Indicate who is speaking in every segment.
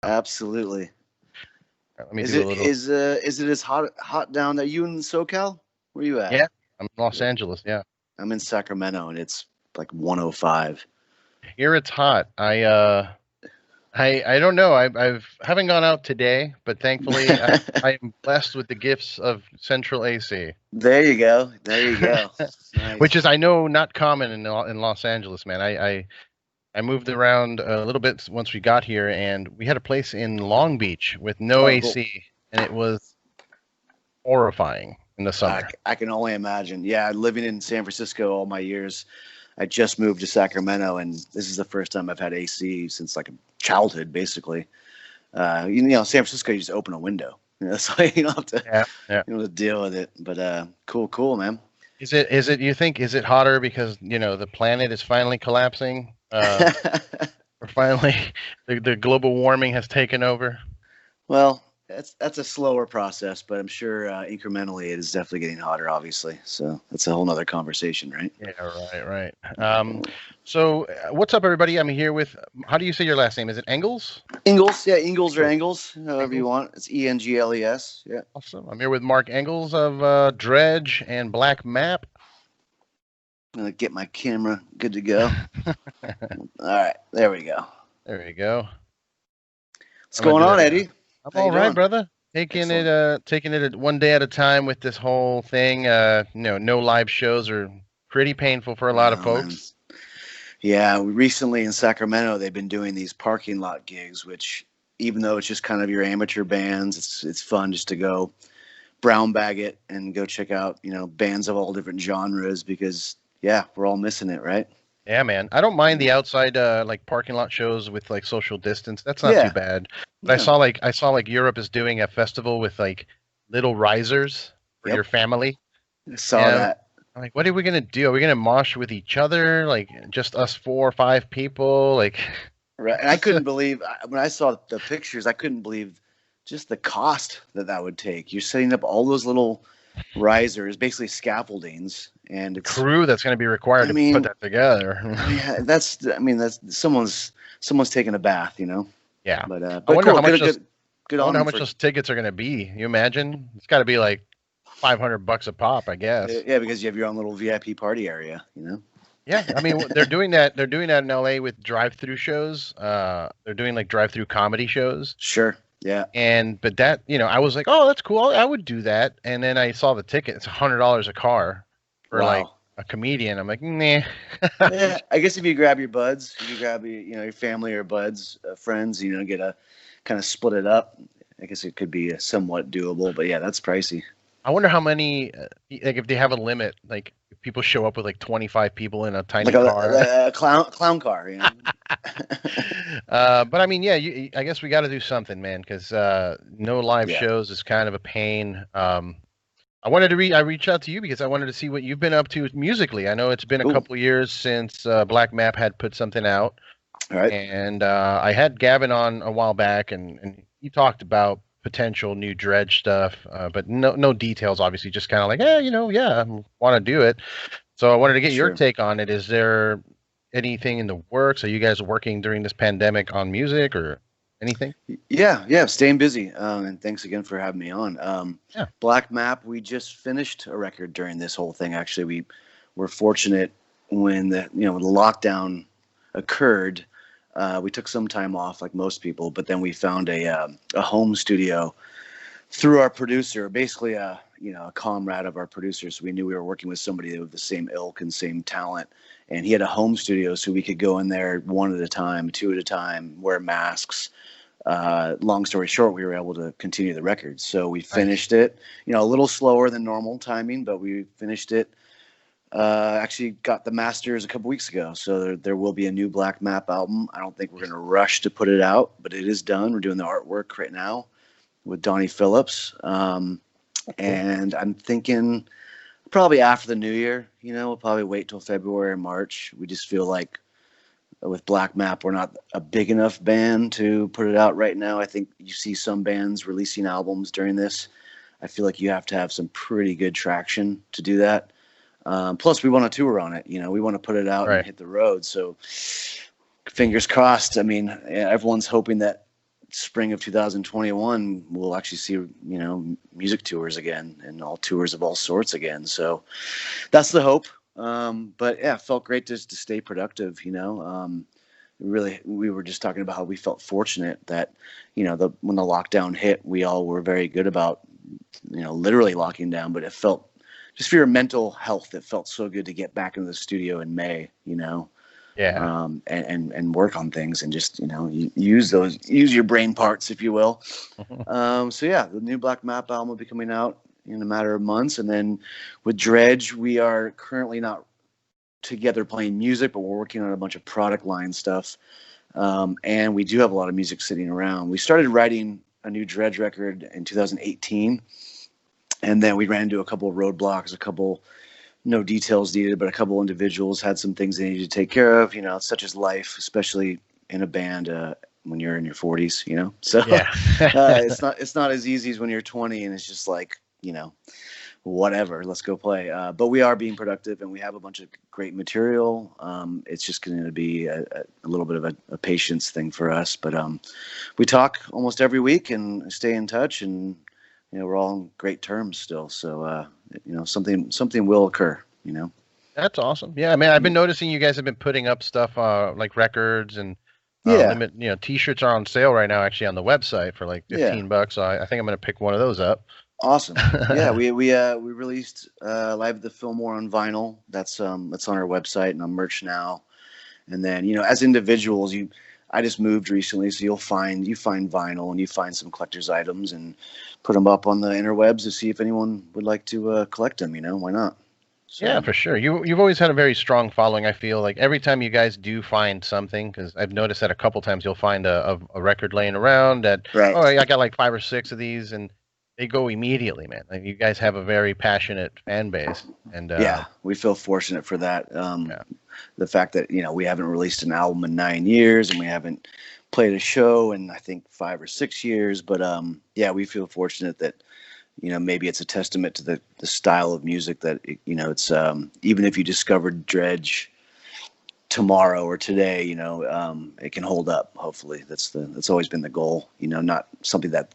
Speaker 1: Absolutely.
Speaker 2: Let me
Speaker 1: Is
Speaker 2: do a
Speaker 1: it
Speaker 2: little.
Speaker 1: is it as hot down there? You in SoCal? Where you at?
Speaker 2: Yeah, I'm in Los Angeles. Yeah,
Speaker 1: I'm in Sacramento, and it's like 105.
Speaker 2: here it's hot. I don't know. I've haven't gone out today, but thankfully I am blessed with the gifts of central AC,
Speaker 1: There you go. There you go.
Speaker 2: which is
Speaker 1: Nice.
Speaker 2: I know not common in Los Angeles, man. I moved around a little bit once we got here, and we had a place in Long Beach with no
Speaker 1: Oh, cool.
Speaker 2: AC, and it was horrifying in the summer.
Speaker 1: I can only imagine. Yeah, living in San Francisco all my years, I just moved to Sacramento, and this is the first time I've had AC since like childhood, basically. San Francisco, you just open a window, so you don't have to
Speaker 2: Yeah, yeah.
Speaker 1: deal with it. But cool, man.
Speaker 2: Is it you think is it hotter because the planet is finally collapsing? Or finally the global warming has taken over?
Speaker 1: Well, that's a slower process, but I'm sure incrementally it is definitely getting hotter. Obviously, so that's a whole nother conversation, right?
Speaker 2: Yeah, right, right. So what's up, everybody? I'm here with. How do you say your last name? Is it Engles?
Speaker 1: Ingles, yeah, Ingles or
Speaker 2: Engles.
Speaker 1: Angles, however you
Speaker 2: Engles.
Speaker 1: want. It's Engles. Yeah.
Speaker 2: Awesome. I'm here with Mark Engles of Dredge and Black Map.
Speaker 1: I'm gonna get my camera good to go. All right, there we go.
Speaker 2: There you go.
Speaker 1: What's
Speaker 2: I'm gonna
Speaker 1: going
Speaker 2: do
Speaker 1: on,
Speaker 2: that.
Speaker 1: Eddie?
Speaker 2: I'm
Speaker 1: How you
Speaker 2: all right,
Speaker 1: doing?
Speaker 2: brother.
Speaker 1: Excellent.
Speaker 2: Taking it one day at a time with this whole thing. No live shows are pretty painful for a lot of
Speaker 1: Oh man.
Speaker 2: folks.
Speaker 1: Yeah, recently in Sacramento they've been doing these parking lot gigs, which even though it's just kind of your amateur bands, it's fun just to go brown bag it and go check out bands of all different genres because yeah, we're all missing it, right?
Speaker 2: Yeah, man. I don't mind the outside like parking lot shows with like social distance. That's not too
Speaker 1: Yeah,
Speaker 2: bad. But
Speaker 1: yeah.
Speaker 2: I saw like Europe is doing a festival with like little risers for
Speaker 1: Yep,
Speaker 2: your family.
Speaker 1: I saw
Speaker 2: And
Speaker 1: that.
Speaker 2: I'm like, what are we gonna do? Are we gonna mosh with each other? Like just us 4 or 5 people? Like
Speaker 1: Right, and I couldn't believe when I saw the pictures. I couldn't believe just the cost that would take. You're setting up all those little risers, basically scaffoldings, and
Speaker 2: the
Speaker 1: it's.
Speaker 2: crew that's gonna be required
Speaker 1: I
Speaker 2: to put
Speaker 1: mean,
Speaker 2: that together.
Speaker 1: yeah, that's. I mean, that's someone's taking a bath.
Speaker 2: Yeah. I
Speaker 1: But
Speaker 2: wonder
Speaker 1: cool.
Speaker 2: how much those
Speaker 1: Good
Speaker 2: I
Speaker 1: on
Speaker 2: wonder how
Speaker 1: them
Speaker 2: much
Speaker 1: for.
Speaker 2: those tickets are gonna be. You imagine? It's gotta be like $500 a pop, I guess.
Speaker 1: Yeah, because you have your own little VIP party area.
Speaker 2: Yeah, I mean they're doing that. They're doing that in LA with drive-through shows. They're doing like drive-through comedy shows,
Speaker 1: Sure. Yeah.
Speaker 2: and but that I was like, oh, that's cool. I would do that. And then I saw the ticket. It's $100 a car for like
Speaker 1: Wow.
Speaker 2: a comedian. I'm like, nah.
Speaker 1: Yeah, I guess if you grab your buds, if you grab your family or buds, friends, get a kind of split it up. I guess it could be somewhat doable, but yeah, that's pricey.
Speaker 2: I wonder how many like if they have a limit. Like if people show up with like 25 people in a
Speaker 1: Like
Speaker 2: tiny
Speaker 1: a,
Speaker 2: car.
Speaker 1: a clown car.
Speaker 2: But I mean, yeah, I guess we got to do something, man, because no live
Speaker 1: Yeah.
Speaker 2: shows is kind of a pain. I reached out to you because I wanted to see what you've been up to musically. I know it's been a
Speaker 1: Ooh.
Speaker 2: couple years since Black Map had put something out,
Speaker 1: All right.
Speaker 2: and I had Gavin on a while back, and he talked about potential new Dredge stuff, but no details, obviously, just kind of like, yeah, I want to do it. So I wanted to get your
Speaker 1: Sure.
Speaker 2: take on it. Is there anything in the works? Are you guys working during this pandemic on music or anything?
Speaker 1: Yeah. Staying busy. And thanks again for having me on.
Speaker 2: Yeah.
Speaker 1: Black Map. We just finished a record during this whole thing. Actually, we were fortunate when the lockdown occurred. We took some time off, like most people, but then we found a home studio through our producer, basically a comrade of our producers. We knew we were working with somebody with the same ilk and same talent, and he had a home studio, so we could go in there one at a time, two at a time, wear masks. Long story short, we were able to continue the record. So we
Speaker 2: Nice.
Speaker 1: finished it, a little slower than normal timing, but we finished it. Actually got the masters a couple weeks ago, so there will be a new Black Map album. I don't think we're going to rush to put it out, but it is done. We're doing the artwork right now with Donnie Phillips,
Speaker 2: Cool.
Speaker 1: and I'm thinking probably after the new year. We'll probably wait till February or March. We just feel like with Black Map, we're not a big enough band to put it out right now. I think you see some bands releasing albums during this. I feel like you have to have some pretty good traction to do that. Plus, we want to tour on it. We want to put it out and
Speaker 2: Right.
Speaker 1: hit the road. So, fingers crossed. I mean, everyone's hoping that spring of 2021, we'll actually see, music tours again and all tours of all sorts again. So that's the hope. But yeah, it felt great to stay productive, really, we were just talking about how we felt fortunate that, when the lockdown hit, we all were very good about, literally locking down, but it felt just for your mental health, it felt so good to get back into the studio in May,
Speaker 2: Yeah.
Speaker 1: and work on things and just, use your brain parts, if you will. So yeah, the new Black Map album will be coming out in a matter of months. And then with Dredg, we are currently not together playing music, but we're working on a bunch of product line stuff. And we do have a lot of music sitting around. We started writing a new Dredg record in 2018. And then we ran into a couple of roadblocks, no details needed, but a couple of individuals had some things they needed to take care of, such as life, especially in a band, when you're in your 40s, so
Speaker 2: Yeah.
Speaker 1: it's not as easy as when you're 20 and it's just like, whatever, let's go play. But we are being productive and we have a bunch of great material. It's just going to be a little bit of a patience thing for us, but we talk almost every week and stay in touch, and we're all on great terms still. So something will occur.
Speaker 2: That's awesome. Yeah, man, I've been noticing you guys have been putting up stuff like records and
Speaker 1: Yeah.
Speaker 2: T-shirts are on sale right now actually on the website for like $15. So I think I'm going to pick one of those up.
Speaker 1: Awesome. Yeah, we released Live at the Fillmore on vinyl. That's on our website and on merch now. And then, as individuals, I just moved recently, so you find vinyl and you find some collector's items and put them up on the interwebs to see if anyone would like to collect them, why not? So.
Speaker 2: Yeah, for sure. You've always had a very strong following. I feel like every time you guys do find something, because I've noticed that a couple times you'll find a record laying around that,
Speaker 1: right.
Speaker 2: Oh, I got like 5 or 6 of these, and they go immediately, man. Like, you guys have a very passionate fan base, and
Speaker 1: yeah, we feel fortunate for that. The fact that we haven't released an album in 9 years, and we haven't played a show in I think 5 or 6 years, but yeah, we feel fortunate that maybe it's a testament to the style of music that it's even if you discovered Dredg tomorrow or today, it can hold up. Hopefully, that's always been the goal. Not something that.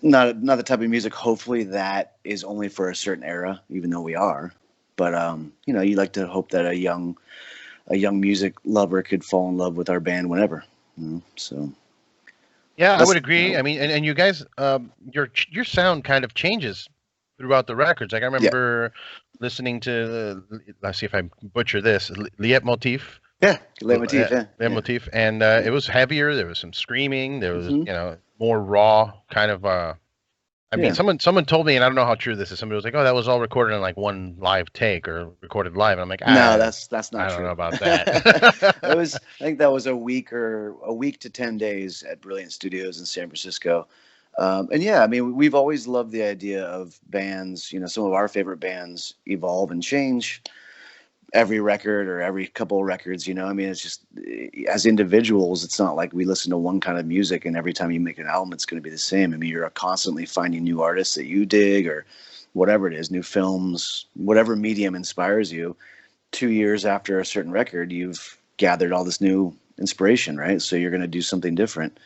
Speaker 1: Not the type of music, hopefully, that is only for a certain era, even though we are. But you like to hope that a young music lover could fall in love with our band whenever. So.
Speaker 2: Yeah, I would agree. I mean, and you guys, your sound kind of changes throughout the records. Like I remember listening to, let's see if I butcher this, Leitmotiv.
Speaker 1: Yeah, Leitmotiv. Yeah,
Speaker 2: Leitmotiv, and it was heavier. There was some screaming. There was, more raw kind of. I mean, someone told me, and I don't know how true this is. Somebody was like, "Oh, that was all recorded in like one live take or recorded live." And I'm like,
Speaker 1: "No, that's not true.
Speaker 2: I don't know about that."
Speaker 1: I think that was a week to 10 days at Brilliant Studios in San Francisco. And yeah, I mean, we've always loved the idea of bands. Some of our favorite bands evolve and change every record or every couple of records. I mean, it's just as individuals, it's not like we listen to one kind of music and every time you make an album, it's going to be the same. I mean, you're constantly finding new artists that you dig or whatever it is, new films, whatever medium inspires you. 2 years after a certain record, you've gathered all this new inspiration, right? So you're going to do something different.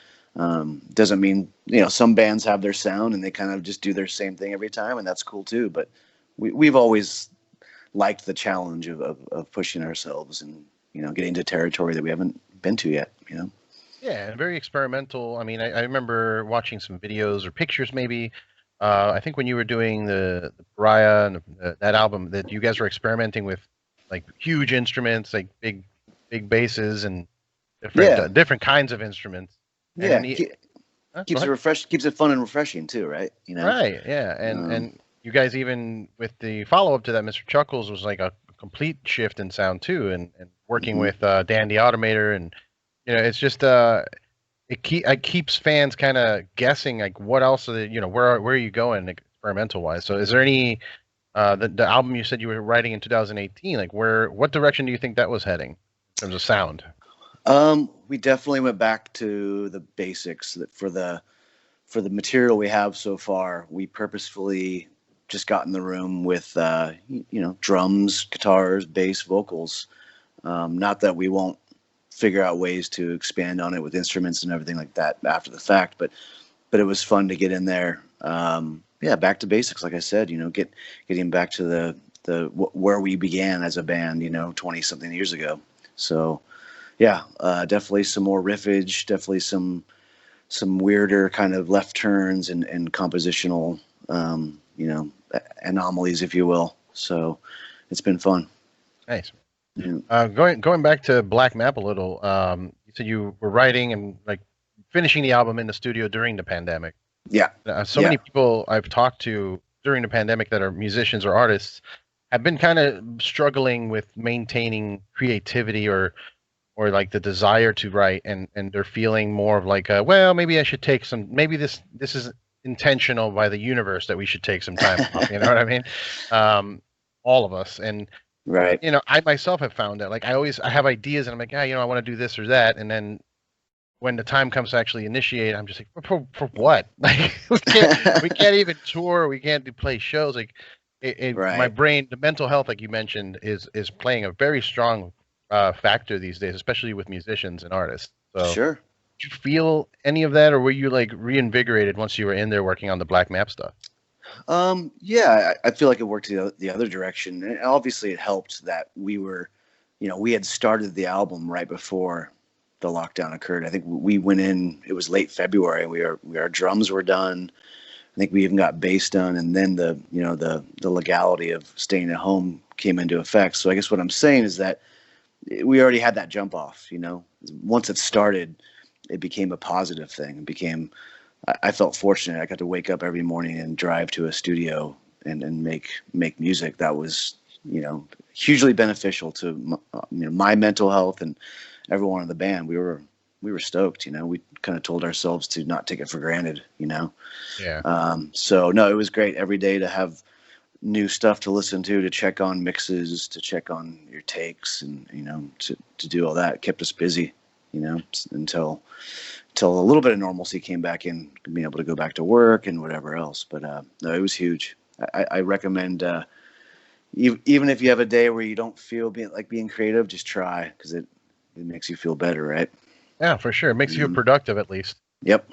Speaker 1: Doesn't mean, some bands have their sound and they kind of just do their same thing every time, and that's cool too. But we've always liked the challenge of pushing ourselves and getting to territory that we haven't been to yet.
Speaker 2: Yeah, very experimental. I mean, I remember watching some videos or pictures maybe. I think when you were doing the Pariah and that album, that you guys were experimenting with like huge instruments, like big basses and different kinds of instruments.
Speaker 1: Yeah, keeps it fun and refreshing too, right?
Speaker 2: Right. Yeah, and you guys, even with the follow-up to that, Mr. Chuckles was like a complete shift in sound too, and working with Dan the Automator, and it's just it keeps fans kind of guessing like what else are where are you going experimental wise. So is there any the album you said you were writing in 2018, like what direction do you think that was heading in terms of sound?
Speaker 1: We definitely went back to the basics. That for the material we have so far, we purposefully just got in the room with drums, guitars, bass, vocals. Not that we won't figure out ways to expand on it with instruments and everything like that after the fact. But it was fun to get in there. Yeah, back to basics, like I said. Getting back to the where we began as a band. 20 something years ago. So yeah, definitely some more riffage. Definitely some weirder kind of left turns and compositional, anomalies, if you will. So it's been fun.
Speaker 2: Nice.
Speaker 1: Yeah.
Speaker 2: Going back to Black Map a little, you said you were writing and like finishing the album in the studio during the pandemic.
Speaker 1: Yeah.
Speaker 2: So many people I've talked to during the pandemic that are musicians or artists have been kind of struggling with maintaining creativity or like the desire to write, and they're feeling more of like, well, maybe I should take some, maybe this is intentional by the universe that we should take some time off. You know what I mean? All of us. And
Speaker 1: Right.
Speaker 2: I myself have found that, like, I have ideas and I'm like, I want to do this or that, and then when the time comes to actually initiate, I'm just like, for what? Like, we can't even tour, we can't play shows. Like,
Speaker 1: Right.
Speaker 2: My brain, the mental health, like you mentioned, is playing a very strong factor these days, especially with musicians and artists. So,
Speaker 1: Sure.
Speaker 2: did you feel any of that, or were you like reinvigorated once you were in there working on the Black Map stuff?
Speaker 1: Yeah, I feel like it worked the other direction. And obviously, it helped that we were, we had started the album right before the lockdown occurred. I think we went in. It was late February. Our drums were done. I think we even got bass done, and then the legality of staying at home came into effect. So I guess what I'm saying is that we already had that jump off. Once it started, it became a positive thing. It became. I felt fortunate. I got to wake up every morning and drive to a studio and make music. That was, hugely beneficial to my mental health and everyone in the band. We were stoked. We kind of told ourselves to not take it for granted.
Speaker 2: Yeah.
Speaker 1: So no, it was great every day to have new stuff to listen to check on mixes, to check on your takes, and to do all that. It kept us busy, until a little bit of normalcy came back in, being able to go back to work and whatever else. But no, it was huge. I recommend, even if you have a day where you don't feel being creative, just try, because it makes you feel better, right?
Speaker 2: Yeah, for sure. It makes you productive, at least.
Speaker 1: Yep.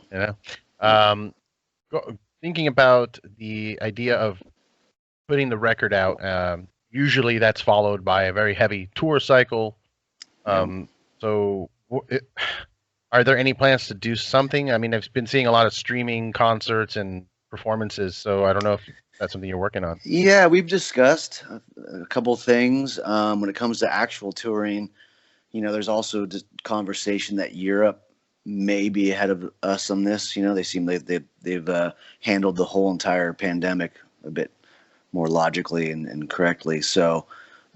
Speaker 2: Thinking about the idea of putting the record out, usually that's followed by a very heavy tour cycle. So are there any plans to do something? I mean, I've been seeing a lot of streaming concerts and performances, so I don't know if that's something you're working on.
Speaker 1: Yeah, we've discussed a couple things. When it comes to actual touring, there's also conversation that Europe may be ahead of us on this. They seem they've handled the whole entire pandemic a bit more logically and correctly. So,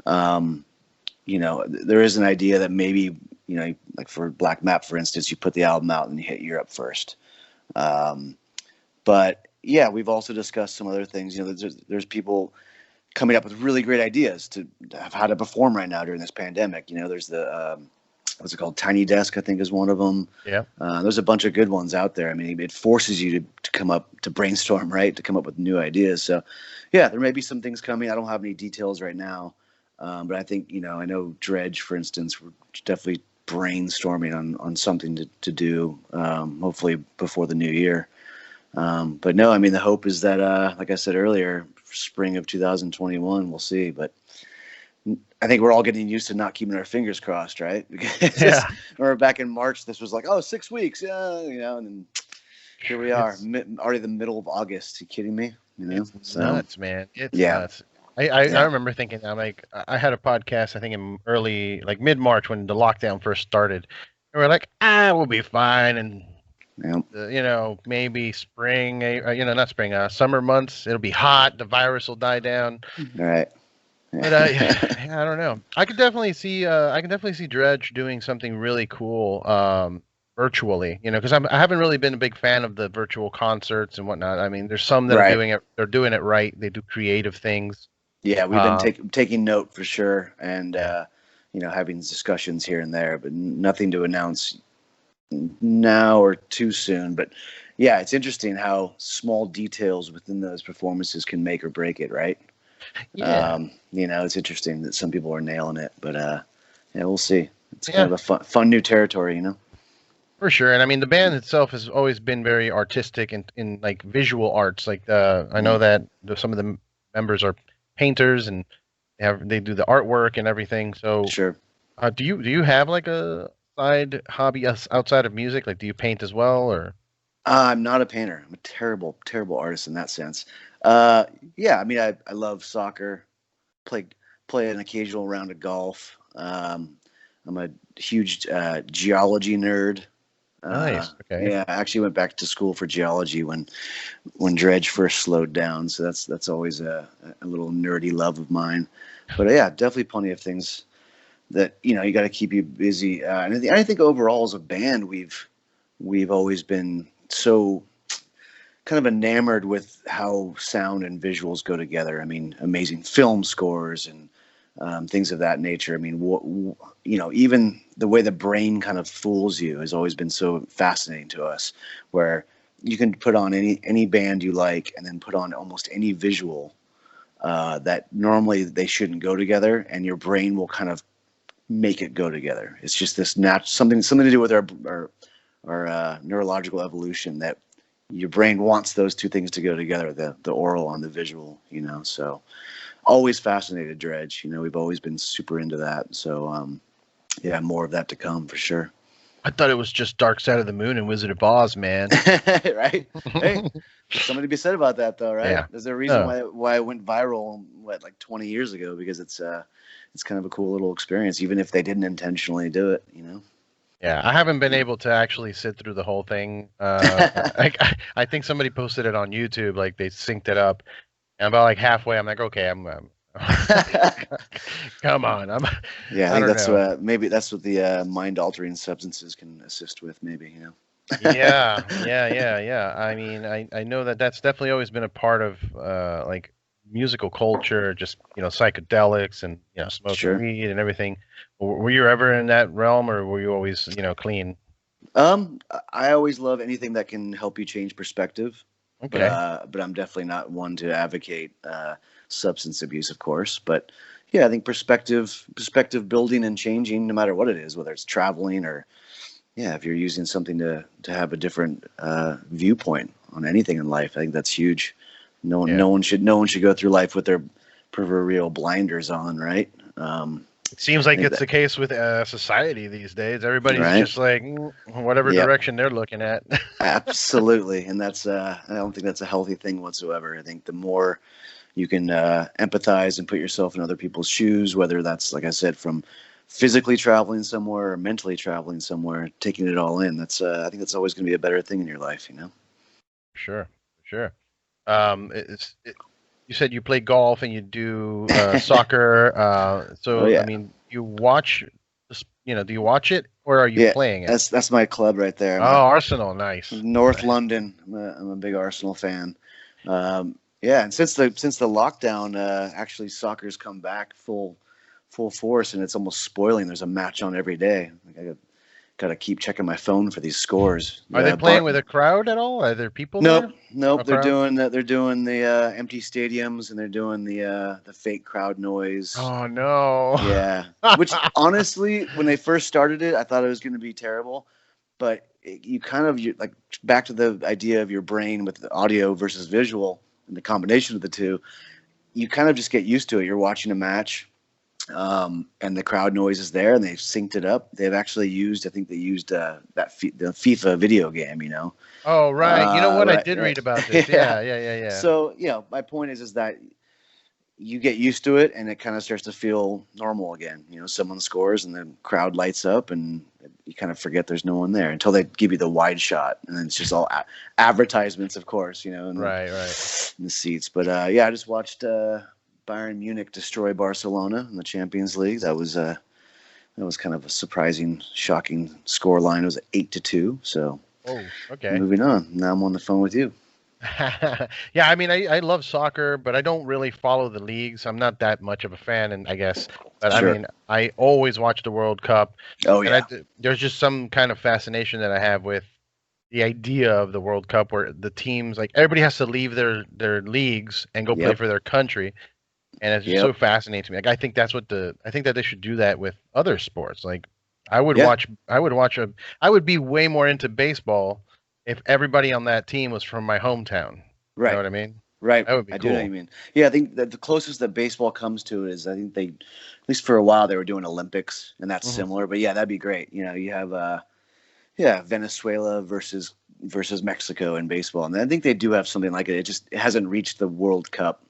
Speaker 1: there is an idea that maybe, like for Black Map, for instance, you put the album out and you hit Europe first. But yeah, we've also discussed some other things. There's people coming up with really great ideas to have how to perform right now during this pandemic. There's the what's it called? Tiny Desk, I think, is one of them.
Speaker 2: Yeah.
Speaker 1: There's a bunch of good ones out there. I mean, it forces you to come up, to brainstorm, right? To come up with new ideas. So yeah, there may be some things coming. I don't have any details right now. But I think, I know Dredg, for instance, we're definitely brainstorming on something to do, hopefully before the new year. But no, I mean, the hope is that, like I said earlier, spring of 2021, we'll see. But I think we're all getting used to not keeping our fingers crossed, right? Because remember back in March, this was like, 6 weeks, and then here we are, already the middle of August. Are you kidding me?
Speaker 2: It's nuts, man. It's nuts. I remember thinking, I'm like, I had a podcast, I think in early, like mid-March when the lockdown first started. And we're like, we'll be fine. And, maybe spring, not spring, summer months, it'll be hot. The virus will die down.
Speaker 1: Right.
Speaker 2: But I don't know. I could definitely see Dredg doing something really cool virtually, because I haven't really been a big fan of the virtual concerts and whatnot. I mean, there's some that are doing it. They're doing it right. They do creative things.
Speaker 1: Yeah, we've been taking note for sure, and having discussions here and there, but nothing to announce now or too soon. But yeah, it's interesting how small details within those performances can make or break it, right?
Speaker 2: Yeah.
Speaker 1: It's interesting that some people are nailing it, but yeah, we'll see. it's kind of a fun new territory, you know.
Speaker 2: For sure. And I mean, the band itself has always been very artistic in like visual arts. Like I know that some of the members are painters and they do the artwork and everything. So
Speaker 1: Sure.
Speaker 2: do you have like a side hobby outside of music? Like, do you paint as well, or?
Speaker 1: I'm not a painter. I'm a terrible, terrible artist in that sense. Yeah, I mean, I love soccer, play play an occasional round of golf. I'm a huge geology nerd.
Speaker 2: Nice. Okay.
Speaker 1: Yeah, I actually went back to school for geology when Dredge first slowed down. So that's always a little nerdy love of mine. But yeah, definitely plenty of things that you got to keep you busy. And I think overall as a band, we've always been so kind of enamored with how sound and visuals go together. I mean, amazing film scores and things of that nature. I mean, even the way the brain kind of fools you has always been so fascinating to us, where you can put on any band you like and then put on almost any visual that normally they shouldn't go together, and your brain will kind of make it go together. It's just this something to do with our neurological evolution, that your brain wants those two things to go together, the oral and the visual, so always fascinated Dredge. We've always been super into that. So yeah, more of that to come for sure.
Speaker 2: I thought it was just Dark Side of the Moon and Wizard of Oz, man.
Speaker 1: Right? Hey, there's something to be said about that, though, right?
Speaker 2: Yeah.
Speaker 1: There's a reason why it went viral, like 20 years ago, because it's kind of a cool little experience, even if they didn't intentionally do it,
Speaker 2: Yeah, I haven't been able to actually sit through the whole thing. I think somebody posted it on YouTube, like they synced it up, and about like halfway, I'm like, okay, I'm come on,
Speaker 1: yeah, I think that's maybe that's what the mind-altering substances can assist with, maybe,
Speaker 2: yeah. I mean, I know that's definitely always been a part of like musical culture, just psychedelics and smoking weed and everything. Were you ever in that realm, or were you always clean?
Speaker 1: I always love anything that can help you change perspective.
Speaker 2: Okay.
Speaker 1: But I'm definitely not one to advocate substance abuse, of course. But yeah, I think perspective building and changing, no matter what it is, whether it's traveling or if you're using something to have a different viewpoint on anything in life, I think that's huge. No one should go through life with their proverbial blinders on, right?
Speaker 2: It seems like it's the case with society these days. Everybody's just like whatever direction they're looking at.
Speaker 1: Absolutely, and that's I don't think that's a healthy thing whatsoever. I think the more you can empathize and put yourself in other people's shoes, whether that's, like I said, from physically traveling somewhere or mentally traveling somewhere, taking it all in, that's I think that's always going to be a better thing in your life,
Speaker 2: Sure. You said you play golf and you do soccer. I mean, you watch, do you watch it, or are you playing it?
Speaker 1: That's my club right there.
Speaker 2: Arsenal, nice.
Speaker 1: North London. I'm a big Arsenal fan. And since the lockdown, actually soccer's come back full force, and it's almost spoiling. There's a match on every day. I got to keep checking my phone for these scores.
Speaker 2: Are they playing with a crowd at all? Are there people there?
Speaker 1: Nope. They're doing the empty stadiums, and they're doing the fake crowd noise.
Speaker 2: Oh no.
Speaker 1: Yeah. Which honestly, when they first started it, I thought it was going to be terrible, but you like back to the idea of your brain with the audio versus visual and the combination of the two, you kind of just get used to it. You're watching a match. And the crowd noise is there, and they've synced it up. They've actually used, I think they used the FIFA video game,
Speaker 2: Oh, right. You know what? I did read about this. Yeah.
Speaker 1: So, my point is that you get used to it, and it kind of starts to feel normal again. Someone scores, and the crowd lights up, and you kind of forget there's no one there until they give you the wide shot, and then it's just all advertisements, of course,
Speaker 2: right.
Speaker 1: In the seats. But I just watched Bayern Munich destroy Barcelona in the Champions League. That was kind of a surprising, shocking score line. It was 8-2. So,
Speaker 2: okay.
Speaker 1: Moving on. Now I'm on the phone with you.
Speaker 2: Yeah, I mean, I love soccer, but I don't really follow the leagues. I'm not that much of a fan, and I guess. But sure. I mean, I always watch the World Cup.
Speaker 1: Oh yeah.
Speaker 2: There's just some kind of fascination that I have with the idea of the World Cup, where the teams, like, everybody has to leave their leagues and go play for their country. And it's just so fascinating to me. Like, I think that they should do that with other sports. Like, I would
Speaker 1: Yeah.
Speaker 2: watch. I would be way more into baseball if everybody on that team was from my hometown. You know
Speaker 1: Right.
Speaker 2: what I mean?
Speaker 1: Right.
Speaker 2: That would be
Speaker 1: I do know what
Speaker 2: cool.
Speaker 1: you mean. Yeah, I think that the closest that baseball comes to it is I think they, at least for a while, they were doing Olympics, and that's
Speaker 2: Mhm.
Speaker 1: similar. But yeah, that'd be great. You know, you have yeah, Venezuela versus Mexico in baseball, and I think they do have something like it. It just hasn't reached the World Cup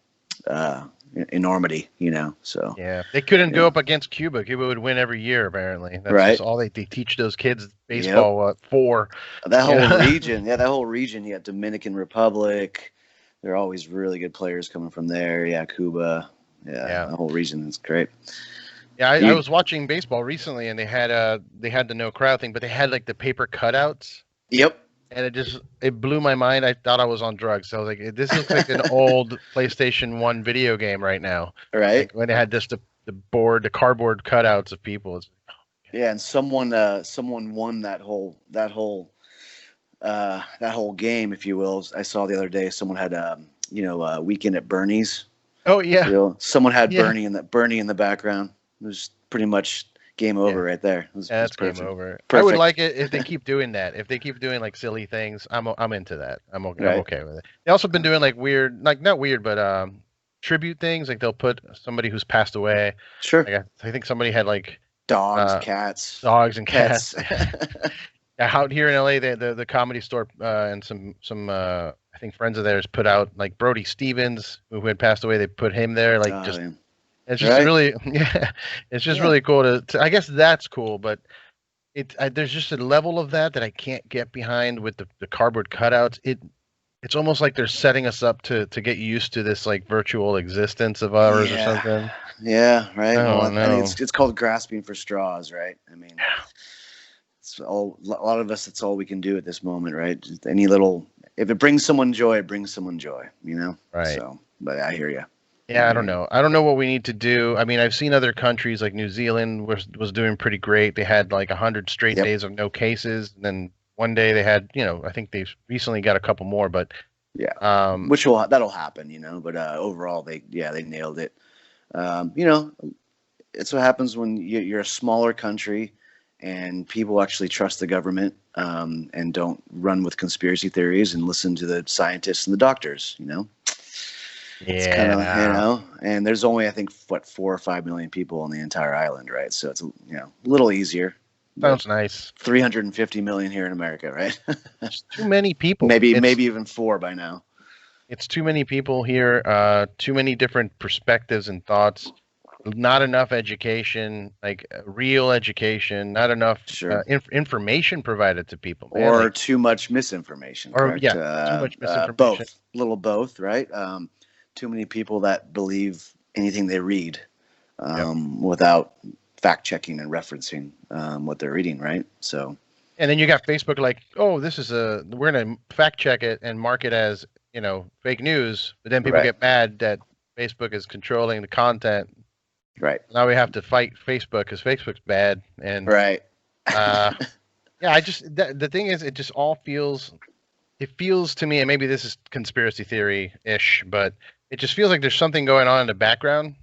Speaker 1: uh, enormity, you know. So
Speaker 2: Yeah, they couldn't go
Speaker 1: yeah,
Speaker 2: up against Cuba. Cuba would win every year, apparently. That's just
Speaker 1: right.
Speaker 2: all they teach those kids
Speaker 1: Yep.
Speaker 2: baseball for.
Speaker 1: That
Speaker 2: You
Speaker 1: whole
Speaker 2: know?
Speaker 1: region, yeah, that whole region. You got Dominican Republic. There are always really good players coming from there. Yeah, Cuba. Yeah,
Speaker 2: Yeah.
Speaker 1: the whole region is great.
Speaker 2: Yeah, I
Speaker 1: You,
Speaker 2: was watching baseball recently, and they had the no crowd thing, but they had like the paper cutouts,
Speaker 1: yep.
Speaker 2: and it blew my mind. I thought I was on drugs. So I was like, this looks like an old PlayStation 1 video game right now.
Speaker 1: Right.
Speaker 2: Like when they had just the cardboard cutouts of people. It's,
Speaker 1: Yeah, and someone won that whole game, if you will. I saw the other day someone had Weekend at Bernie's.
Speaker 2: oh yeah,
Speaker 1: You know, someone had
Speaker 2: yeah,
Speaker 1: Bernie in the background. It was pretty much game
Speaker 2: yeah.
Speaker 1: over right there. It was
Speaker 2: That's game
Speaker 1: perfect.
Speaker 2: over. I would
Speaker 1: Perfect.
Speaker 2: like it if they keep doing that. If they keep doing like silly things, I'm into that. I'm
Speaker 1: Right.
Speaker 2: okay with it. They also been doing like weird, like not weird, but tribute things. Like they'll put somebody who's passed away.
Speaker 1: Sure.
Speaker 2: Like I think somebody had like
Speaker 1: Dogs,
Speaker 2: uh
Speaker 1: cats,
Speaker 2: dogs and
Speaker 1: pets.
Speaker 2: cats. Out here in LA, the comedy store and some I think friends of theirs put out like Brody Stevens who had passed away. They put him there, like
Speaker 1: Oh,
Speaker 2: just
Speaker 1: yeah.
Speaker 2: it's just
Speaker 1: Right.
Speaker 2: really yeah, it's just
Speaker 1: Yeah.
Speaker 2: really cool to I guess that's cool, but there's just a level of that I can't get behind with the cardboard cutouts. It's almost like they're setting us up to get used to this like virtual existence of ours or
Speaker 1: Yeah.
Speaker 2: something.
Speaker 1: Yeah. Right. Well,
Speaker 2: Oh
Speaker 1: I think
Speaker 2: no.
Speaker 1: it's called grasping for straws, right? I mean, it's all a lot of us. That's all we can do at this moment, right? Just any little, if it brings someone joy, it brings someone joy, you know.
Speaker 2: Right.
Speaker 1: So, but I hear you.
Speaker 2: Yeah,
Speaker 1: I
Speaker 2: I
Speaker 1: hear
Speaker 2: don't
Speaker 1: you.
Speaker 2: know. I don't know what we need to do. I mean, I've seen other countries like New Zealand was doing pretty great. They had like 100 straight
Speaker 1: Yep.
Speaker 2: days of no cases, and then one day they had, I think they've recently got a couple more, but
Speaker 1: Yeah.
Speaker 2: um,
Speaker 1: Which that'll happen, you know. But overall, they nailed it. You know, it's what happens when you're a smaller country and people actually trust the government and don't run with conspiracy theories and listen to the scientists and the doctors, you know. It's kind of,
Speaker 2: yeah,
Speaker 1: and there's only, I think, what, 4 or 5 million people on the entire island, right? So it's, a little easier, but
Speaker 2: sounds nice.
Speaker 1: 350 million here in America, right?
Speaker 2: It's too many people.
Speaker 1: maybe even four by now.
Speaker 2: It's too many people here. Too many different perspectives and thoughts. Not enough education, like real education. Not enough
Speaker 1: Sure.
Speaker 2: information provided to people, man.
Speaker 1: Or
Speaker 2: Like,
Speaker 1: too much misinformation,
Speaker 2: or
Speaker 1: correct?
Speaker 2: yeah, too much misinformation.
Speaker 1: Both, little both, right? Too many people that believe anything they read
Speaker 2: Yep.
Speaker 1: without fact checking and referencing what they're reading, right? So,
Speaker 2: And then you got Facebook like, oh, we're going to fact check it and mark it as, fake news. But then people
Speaker 1: right,
Speaker 2: get mad that Facebook is controlling the content.
Speaker 1: right,
Speaker 2: Now we have to fight Facebook because Facebook's bad. And
Speaker 1: right.
Speaker 2: uh, yeah, the thing is, it just it feels to me, and maybe this is conspiracy theory ish, but it just feels like there's something going on in the background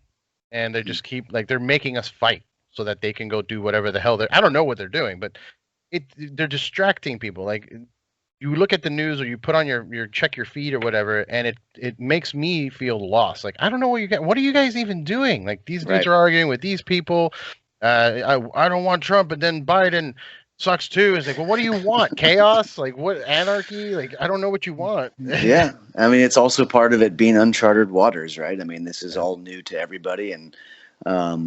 Speaker 2: and they just keep, like, they're making us fight so that they can go do whatever the hell I don't know what they're doing, but they're distracting people. Like you look at the news or you put on your check your feed or whatever, and it makes me feel lost. Like I don't know what are you guys even doing? Like these dudes
Speaker 1: Right.
Speaker 2: are arguing with these people. I don't want Trump, but then Biden sucks too. It's like, well, what do you want? Chaos? Like what? Anarchy? Like I don't know what you want.
Speaker 1: Yeah, I mean, it's also part of it being uncharted waters, right? I mean, this is all new to everybody, and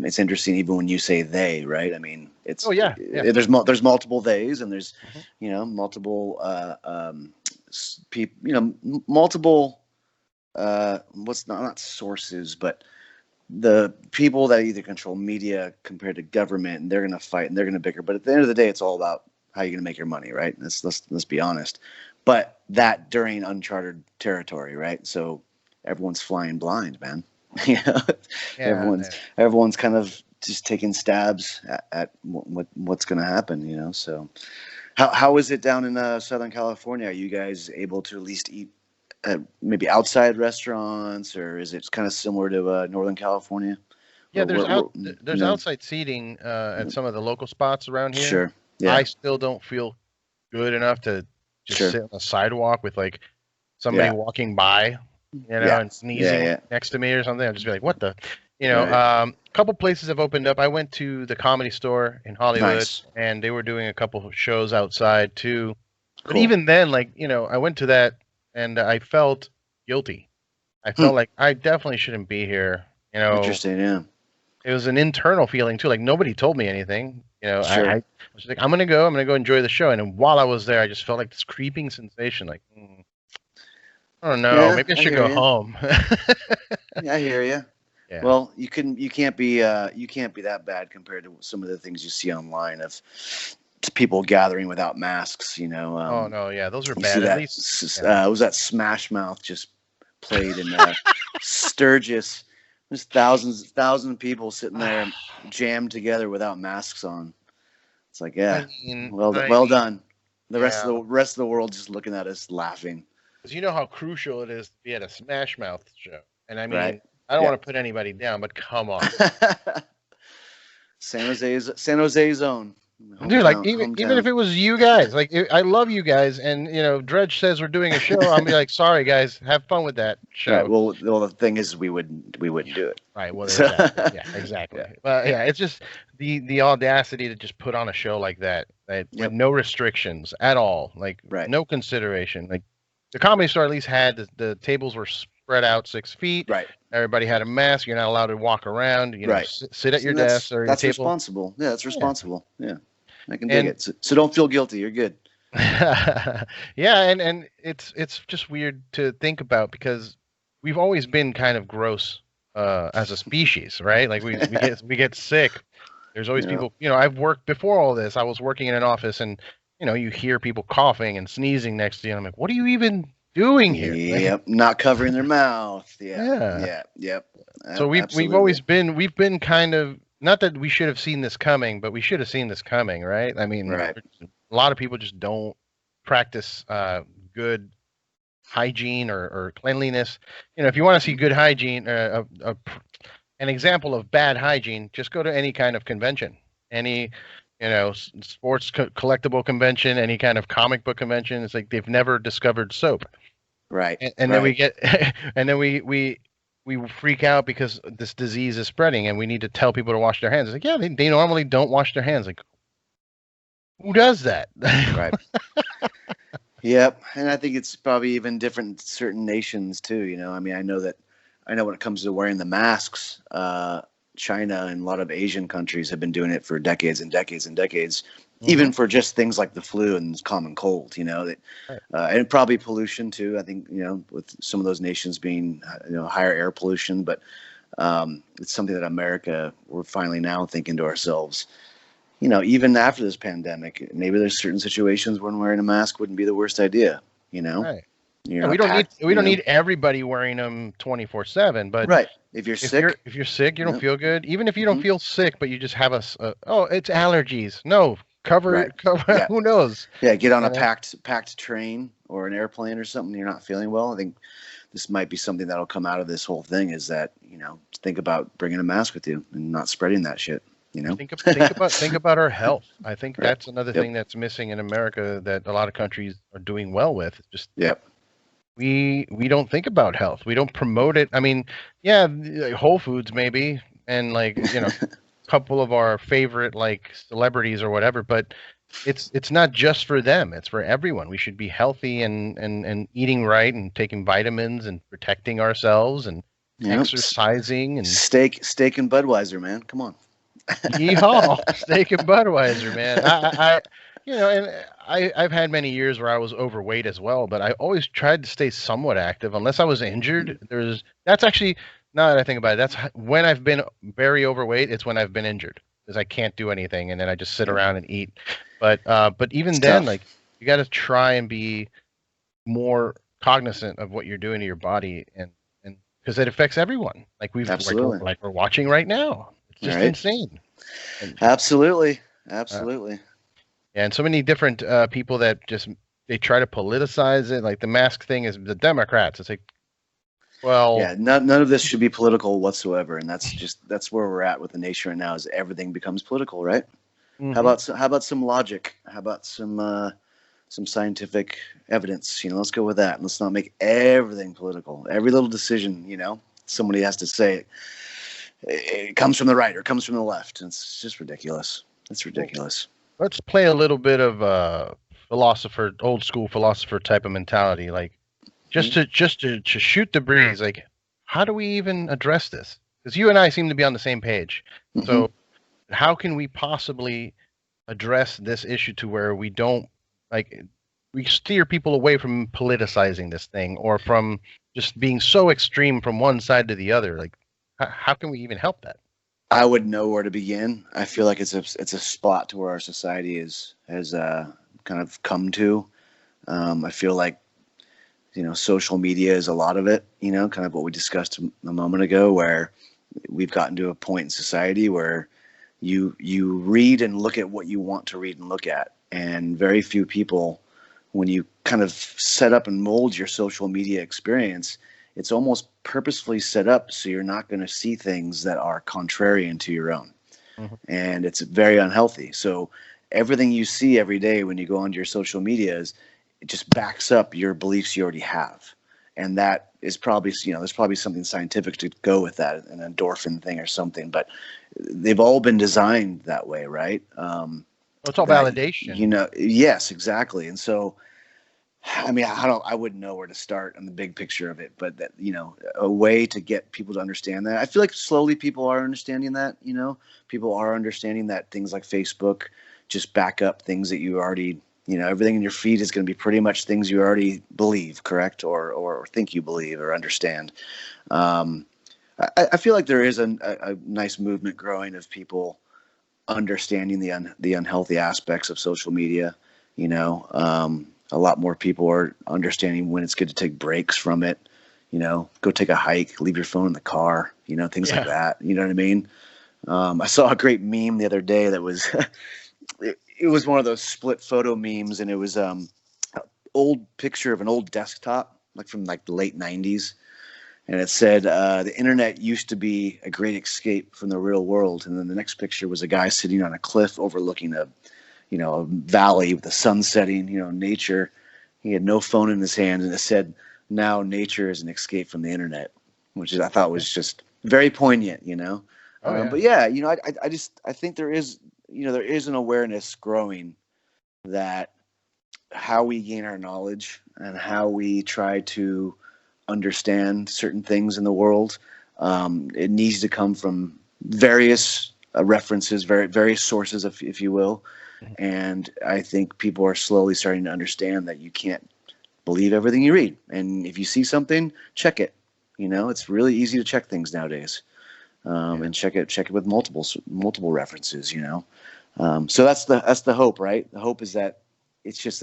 Speaker 1: it's interesting even when you say they, right? I mean, it's
Speaker 2: Oh yeah.
Speaker 1: there's multiple theys, and there's
Speaker 2: Mhm.
Speaker 1: multiple people, multiple what's not sources, but the people that either control media compared to government, and they're going to fight and they're going to bicker. But at the end of the day, it's all about how you're going to make your money, right? Let's be honest. But that during uncharted territory, right? So everyone's flying blind, man. you know,
Speaker 2: Yeah.
Speaker 1: everyone's kind of just taking stabs at what's going to happen. So how is it down in Southern California? Are you guys able to at least eat maybe outside restaurants, or is it kind of similar to Northern California
Speaker 2: Yeah, there's
Speaker 1: you know,
Speaker 2: outside seating at some of the local spots around here.
Speaker 1: sure. Yeah.
Speaker 2: I still don't feel good enough to just
Speaker 1: Sure.
Speaker 2: sit on the sidewalk with like somebody
Speaker 1: Yeah.
Speaker 2: walking by,
Speaker 1: Yeah.
Speaker 2: and sneezing
Speaker 1: Yeah.
Speaker 2: next to me or something. I'll just be like, what the,
Speaker 1: Right.
Speaker 2: a couple places have opened up. I went to the Comedy Store in Hollywood,
Speaker 1: Nice.
Speaker 2: and they were doing a couple of shows outside too. But
Speaker 1: Cool.
Speaker 2: even then, like, I went to that and I felt guilty. I felt like I definitely shouldn't be here.
Speaker 1: Interesting. Yeah.
Speaker 2: It was an internal feeling too. Like nobody told me anything.
Speaker 1: Sure.
Speaker 2: I was like, I'm gonna go enjoy the show. And then while I was there, I just felt like this creeping sensation. Like, I don't know,
Speaker 1: Yeah,
Speaker 2: maybe I
Speaker 1: I
Speaker 2: should
Speaker 1: hear
Speaker 2: go
Speaker 1: you.
Speaker 2: home.
Speaker 1: Yeah, I hear you.
Speaker 2: Yeah.
Speaker 1: Well, you can't be that bad compared to some of the things you see online of people gathering without masks.
Speaker 2: Oh no, yeah, those are
Speaker 1: you see
Speaker 2: bad. At
Speaker 1: that
Speaker 2: least, yeah.
Speaker 1: was that Smash Mouth just played in Sturgis. There's thousands of people sitting there jammed together without masks on. It's like, yeah, well done. The rest of the world just looking at us laughing.
Speaker 2: Because you know how crucial it is to be at a Smash Mouth show, and I mean,
Speaker 1: Right.
Speaker 2: I don't want to put anybody down, but come on.
Speaker 1: San Jose's own.
Speaker 2: Dude, like even if it was you guys, like I love you guys, and Dredge says we're doing a show, I'll be like, sorry guys, have fun with that show.
Speaker 1: Right. Well, the thing is, we wouldn't do it.
Speaker 2: Right. Well, exactly. Yeah, exactly. Yeah. But yeah, it's just the audacity to just put on a show like that, right? With no restrictions at all, like no consideration. Like the Comedy Store at least had the tables were spread out 6 feet.
Speaker 1: Right.
Speaker 2: Everybody had a mask. You're not allowed to walk around. Sit at your desk or your
Speaker 1: that's
Speaker 2: table.
Speaker 1: Responsible. Yeah, that's responsible. Yeah. I can dig it. So don't feel guilty. You're good.
Speaker 2: Yeah, and it's just weird to think about because we've always been kind of gross as a species, right? Like we get sick. There's always people. I've worked before all this. I was working in an office, and you hear people coughing and sneezing next to you. And I'm like, what are you even doing here?
Speaker 1: Yep, not covering their mouth.
Speaker 2: Yeah.
Speaker 1: Yep.
Speaker 2: So we've always been kind of. Not that we should have seen this coming, but we should have seen this coming, right? I mean, a lot of people just don't practice good hygiene or cleanliness. If you want to see good hygiene, an example of bad hygiene, just go to any kind of convention, any sports collectible convention, any kind of comic book convention. It's like they've never discovered soap,
Speaker 1: right?
Speaker 2: And then we get, and then we freak out because this disease is spreading and we need to tell people to wash their hands. It's like, yeah, they normally don't wash their hands. Like, who does that?
Speaker 1: Right. Yep. And I think it's probably even different in certain nations too. I mean, I know when it comes to wearing the masks, China and a lot of Asian countries have been doing it for decades and decades and decades, even for just things like the flu and common cold, and probably pollution too. I think, with some of those nations being, higher air pollution, but it's something that America, we're finally now thinking to ourselves, even after this pandemic, maybe there's certain situations when wearing a mask wouldn't be the worst idea,
Speaker 2: Right. Yeah, we don't need everybody wearing them 24/7, but
Speaker 1: if you're sick,
Speaker 2: you don't feel good. Even if you don't feel sick, but you just have it's allergies. No, cover.
Speaker 1: Yeah.
Speaker 2: Who knows?
Speaker 1: Yeah, get on a packed train or an airplane or something. You're not feeling well. I think this might be something that'll come out of this whole thing. Is that think about bringing a mask with you and not spreading that shit.
Speaker 2: Think about our health. I think that's another thing that's missing in America that a lot of countries are doing well with. Just we don't think about health. We don't promote it. I mean, yeah, Whole Foods maybe, and a couple of our favorite celebrities or whatever, but it's not just for them. It's for everyone. We should be healthy and eating right and taking vitamins and protecting ourselves and exercising and
Speaker 1: steak and Budweiser, man. Come on.
Speaker 2: Yeehaw, steak and Budweiser, man. I've had many years where I was overweight as well, but I always tried to stay somewhat active unless I was injured. That's actually, now that I think about it, that's when I've been very overweight. It's when I've been injured because I can't do anything and then I just sit around and eat. But even then, you got to try and be more cognizant of what you're doing to your body and because it affects everyone. We're watching right now. It's just insane.
Speaker 1: Absolutely.
Speaker 2: And so many different people that they try to politicize it. Like the mask thing is the Democrats. It's like, Well,
Speaker 1: Yeah, none of this should be political whatsoever, and that's where we're at with the nation right now. Is everything becomes political, right?
Speaker 2: mhm.
Speaker 1: How about some logic? How about some scientific evidence? Let's go with that. Let's not make everything political. Every little decision, somebody has to say it comes from the right or comes from the left. It's just ridiculous. It's
Speaker 2: Well,
Speaker 1: ridiculous.
Speaker 2: let's play a little bit of philosopher, old school philosopher type of mentality. Like
Speaker 1: Mhm.
Speaker 2: just to shoot the breeze. Like, how do we even address this? Because you and I seem to be on the same page.
Speaker 1: Mhm.
Speaker 2: So how can we possibly address this issue to where we don't like we steer people away from politicizing this thing or from just being so extreme from one side to the other? Like, how can we even help that?
Speaker 1: I wouldn't know where to begin. I feel like it's a spot to where our society has kind of come to. I feel like social media is a lot of it. Kind of what we discussed a moment ago, where we've gotten to a point in society where you read and look at what you want to read and look at, and very few people, when you kind of set up and mold your social media experience, it's almost purposefully set up so you're not going to see things that are contrarian to your own,
Speaker 2: Mhm.
Speaker 1: and it's very unhealthy. So everything you see every day when you go onto your social medias, it just backs up your beliefs you already have, and that is probably there's probably something scientific to go with that, an endorphin thing or something, but they've all been designed that way, right?
Speaker 2: Well, it's all
Speaker 1: That
Speaker 2: validation.
Speaker 1: yes, exactly. And so I mean, I wouldn't know where to start on the big picture of it, but that, a way to get people to understand that. I feel like slowly people are understanding that, people are understanding that things like Facebook just back up things that you already, everything in your feed is going to be pretty much things you already believe, correct? Or think you believe or understand. Um, I feel like there is a nice movement growing of people understanding the unhealthy aspects of social media. A lot more people are understanding when it's good to take breaks from it. Go take a hike, leave your phone in the car. Things like
Speaker 2: Yeah.
Speaker 1: that. You know what I mean? I saw a great meme the other day that was it was one of those split photo memes, and it was an old picture of an old desktop, like from like the late '90s, and it said the internet used to be a great escape from the real world. And then the next picture was a guy sitting on a cliff overlooking a valley with the sun setting, nature. He had no phone in his hand, and it said, now nature is an escape from the internet, which I thought was just very poignant.
Speaker 2: Oh yeah.
Speaker 1: But yeah, I think there is an awareness growing that how we gain our knowledge and how we try to understand certain things in the world. It needs to come from various references, various sources, if you will.
Speaker 2: Mhm.
Speaker 1: And I think people are slowly starting to understand that you can't believe everything you read. And if you see something, check it. It's really easy to check things nowadays,
Speaker 2: Yeah.
Speaker 1: and check it with multiple references. So that's the hope, right? The hope is that it's just